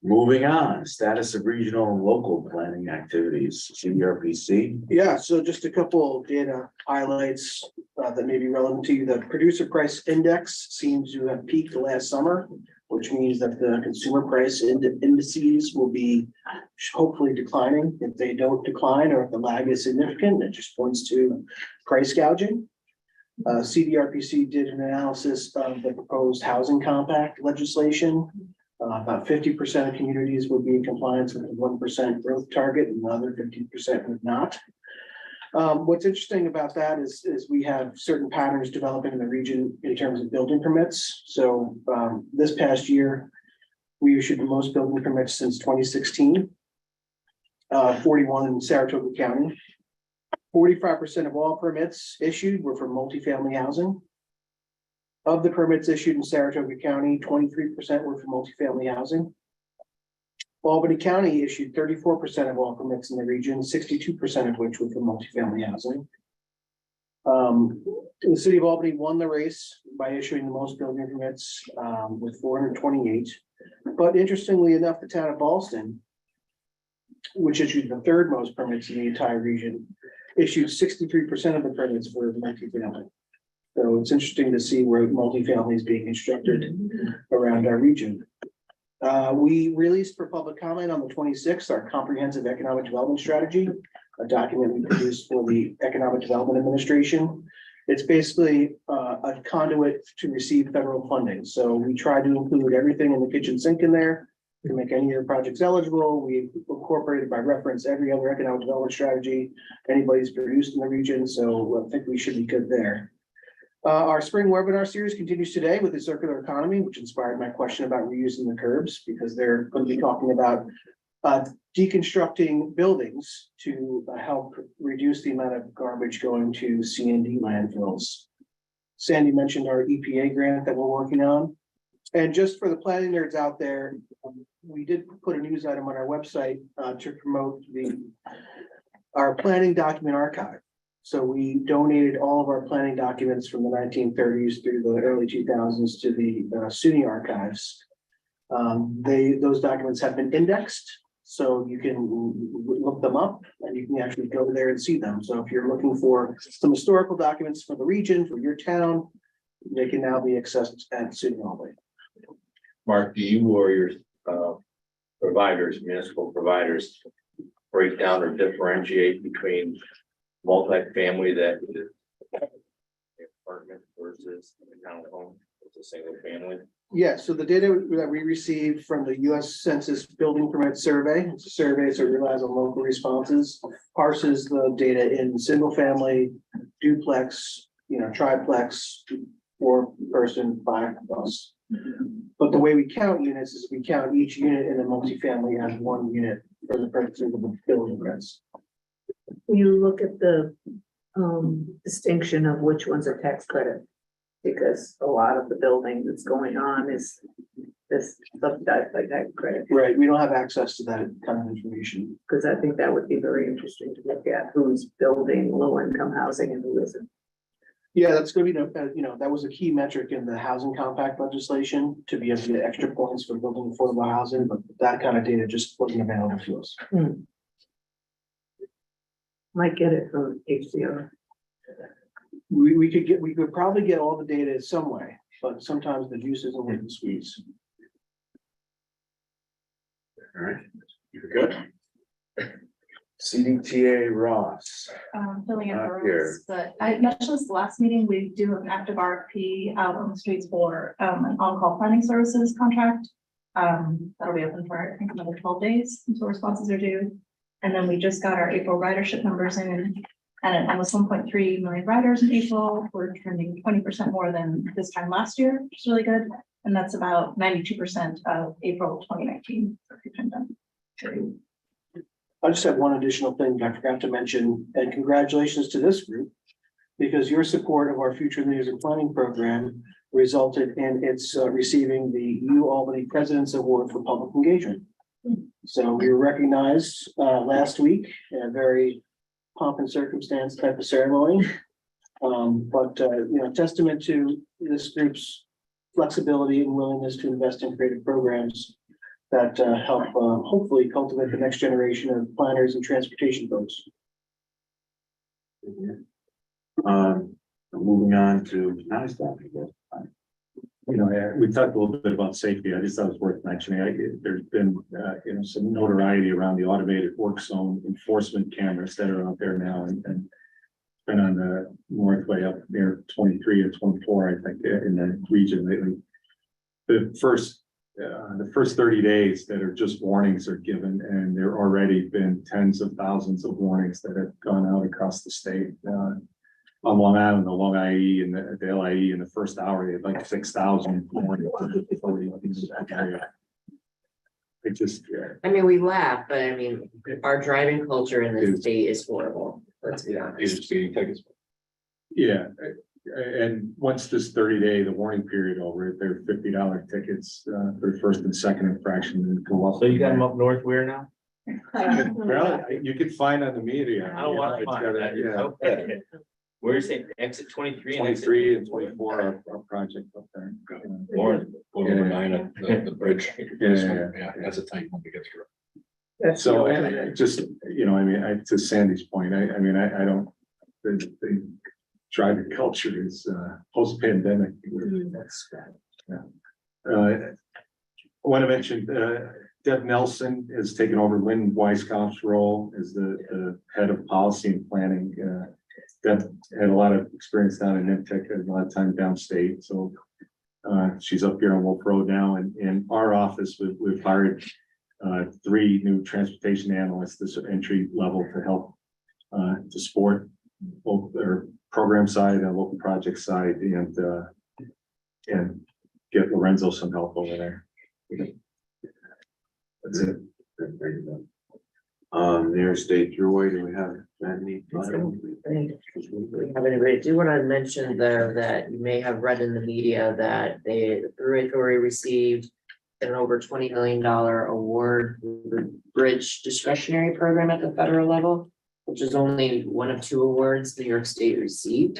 Moving on, status of regional and local planning activities, CRPC. Yeah, so just a couple of data highlights that may be relevant to you. The producer price index seems to have peaked last summer. which means that the consumer price indices will be hopefully declining. If they don't decline or if the lag is significant, it just points to price gouging. CDRPC did an analysis of the proposed housing compact legislation. About 50% of communities would be in compliance with the 1% growth target, and the other 50% would not. What's interesting about that is we have certain patterns developing in the region in terms of building permits. So this past year, we issued the most building permits since 2016. 41 in Saratoga County. 45% of all permits issued were for multifamily housing. Of the permits issued in Saratoga County, 23% were for multifamily housing. Albany County issued 34% of all permits in the region, 62% of which were for multifamily housing. The city of Albany won the race by issuing the most building permits with 428. But interestingly enough, the town of Ballston, which issued the third most permits in the entire region, issued 63% of the permits for multifamily. So it's interesting to see where multifamily is being constructed around our region. We released for public comment on the 26th, our comprehensive economic development strategy, a document we produced for the Economic Development Administration. It's basically a conduit to receive federal funding. So we try to include everything in the kitchen sink in there to make any of your projects eligible. We incorporated by reference every other economic development strategy anybody's produced in the region. So I think we should be good there. Our spring webinar series continues today with the circular economy, which inspired my question about reusing the curbs, because they're going to be talking about deconstructing buildings to help reduce the amount of garbage going to C&D landfills. Sandy mentioned our EPA grant that we're working on. And just for the planning nerds out there, we did put a news item on our website to promote our planning document archive. So we donated all of our planning documents from the 1930s through the early 2000s to the SUNY archives. Those documents have been indexed, so you can look them up and you can actually go there and see them. So if you're looking for some historical documents for the region, for your town, they can now be accessed at SUNY Albany. Mark, do you or your providers, municipal providers, break down or differentiate between multifamily that is apartment versus a townhome, it's a single family? Yeah, so the data that we received from the US Census Building Permit Survey, it's a survey, so it relies on local responses, parses the data in single family, duplex, triplex, 4-person, 5+. But the way we count units is we count each unit in a multifamily as one unit for the purposes of the building permits. You look at the distinction of which one's a tax credit, because a lot of the building that's going on is this subsidized by tax credit. Right, we don't have access to that kind of information. Because I think that would be very interesting to look at who's building low income housing and who isn't. Yeah, that's going to be, that was a key metric in the housing compact legislation to be able to get extra points for building affordable housing, but that kind of data just wasn't available to us. Might get it from HCR. We could probably get all the data some way, but sometimes the juice isn't worth the squeeze. All right, you're good. CDTA Ross. Filling in Not for here. Ross, but I mentioned this last meeting, we do have an active RFP out on the streets for an on-call planning services contract. That'll be open for, I think, another 12 days until responses are due. And then we just got our April ridership numbers in, and at almost 1.3 million riders in April. We're trending 20% more than this time last year, which is really good. And that's about 92% of April 2019. I just have one additional thing I forgot to mention, and congratulations to this group, because your support of our Future Leaders in Planning program resulted in its receiving the U Albany President's Award for Public Engagement. So we were recognized last week in a very pomp and circumstance type of ceremony. But testament to this group's flexibility and willingness to invest in creative programs that help hopefully cultivate the next generation of planners and transportation folks. Moving on to, now it's done, I guess. you know, we talked a little bit about safety. I just thought it was worth mentioning. There's been, you know, some notoriety around the automated work zone enforcement cameras that are out there now and been on the northway up near 23 and 24, I think, in the region lately. The first 30 days that are just warnings are given, and there already been tens of thousands of warnings that have gone out across the state. On Long Island, the Long IE and the LIE in the first hour, they had like 6,000 warnings. It just, I mean, we laugh, but I mean, our driving culture in this state is horrible. Let's be honest. speeding tickets. yeah. And once this 30-day, the warning period over, they're $50 tickets for the first and second infraction. And go up. So you got them up north where now? Well, you can find on the media. I don't want to It's find got that. a- Yeah. Where is it? Exit 23? 23 and 24 are project up there. Or over 9 at the bridge. Yeah. That's a tight one to get through. So, and I just, you know, I mean, to Sandy's point, I mean, I don't, the driving culture is post-pandemic. That's, yeah. I want to mention, Deb Nelson has taken over Lynn Weiskopf's role as the head of policy and planning. Deb had a lot of experience down in NIMTEC, a lot of time downstate, so she's up here on Wolf Road now, and in our office, we've hired 3 new transportation analysts, this entry level, to help to support both their program side and local project side, and get Lorenzo some help over there. That's it. Near State Thruway, do we have any? We have anybody, do want to mention though that you may have read in the media that the Thruway Authority received an over $20 million award for the bridge discretionary program at the federal level, which is only one of 2 awards New York State received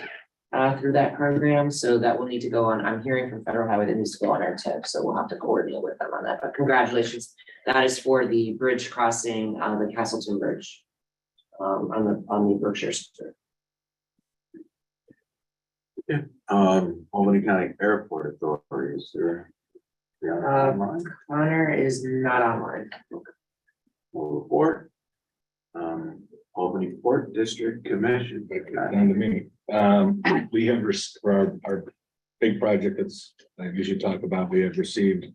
through that program. So that will need to go on. I'm hearing from Federal Highway that needs to go on our tip, so we'll have to coordinate with them on that. But congratulations. That is for the bridge crossing the Castleton Bridge on the Berkshire Street. Albany County Airport Authority, is there? Connor is not online. Report. Albany Port District Commission. Down to me. We have, for our big project that's, I usually talk about, we have received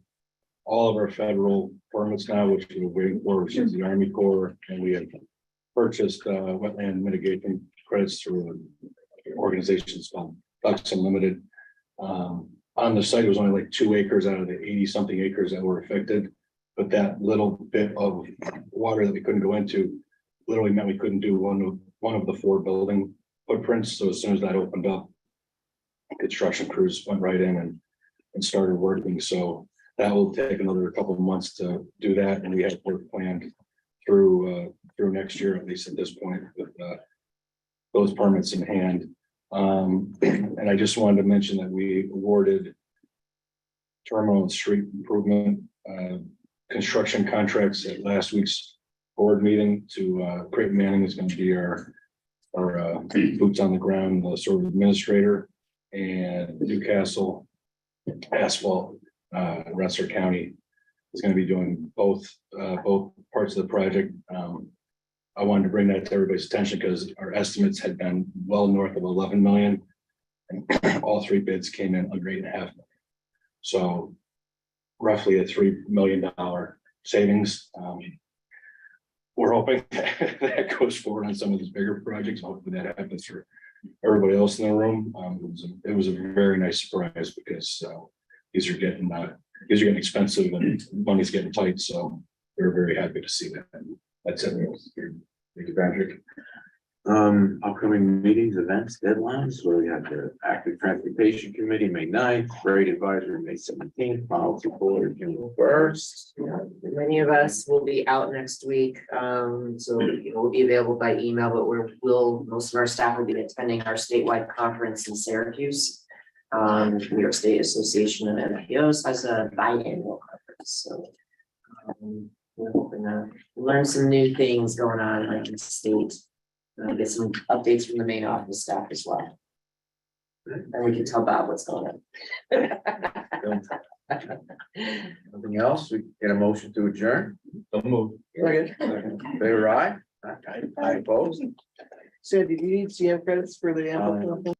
all of our federal permits now, which we're waiting for, which is the Army Corps, and we have purchased wetland mitigation credits through an organization called Ducks Unlimited. On the site, it was only like 2 acres out of the 80-something acres that were affected, but that little bit of water that we couldn't go into literally meant we couldn't do one of the 4 building footprints. So as soon as that opened up, construction crews went right in and started working. So that will take another couple of months to do that, and we have work planned through next year, at least at this point, with those permits in hand. And I just wanted to mention that we awarded terminal and street improvement construction contracts at last week's board meeting to Creighton Manning is going to be our boots on the ground sort of administrator, and Newcastle Asphalt Rensselaer County is going to be doing both parts of the project. I wanted to bring that to everybody's attention because our estimates had been well north of 11 million, and all 3 bids came in under 8.5 million. So roughly a $3 million savings. We're hoping that goes forward on some of these bigger projects. Hopefully that happens for everybody else in the room. It was a very nice surprise because these are getting expensive and money's getting tight. So we're very happy to see that. That's it. Thank you, Patrick. Upcoming meetings, events, deadlines, where we have the Active Transportation Committee, May 9th, Rate Advisory, May 17th, Policy Board, June 1st. Many of us will be out next week, so we'll be available by email, but most of our staff will be attending our statewide conference in Syracuse. New York State Association of NPOs has a biannual conference, so we're hoping to learn some new things going on like in the state. Get some updates from the main office staff as well. And we can tell Bob what's going on. Nothing else? We get a motion to adjourn? Don't move. Favor aye? I Opposed? Sandy, do you need CM credits for the amplifier?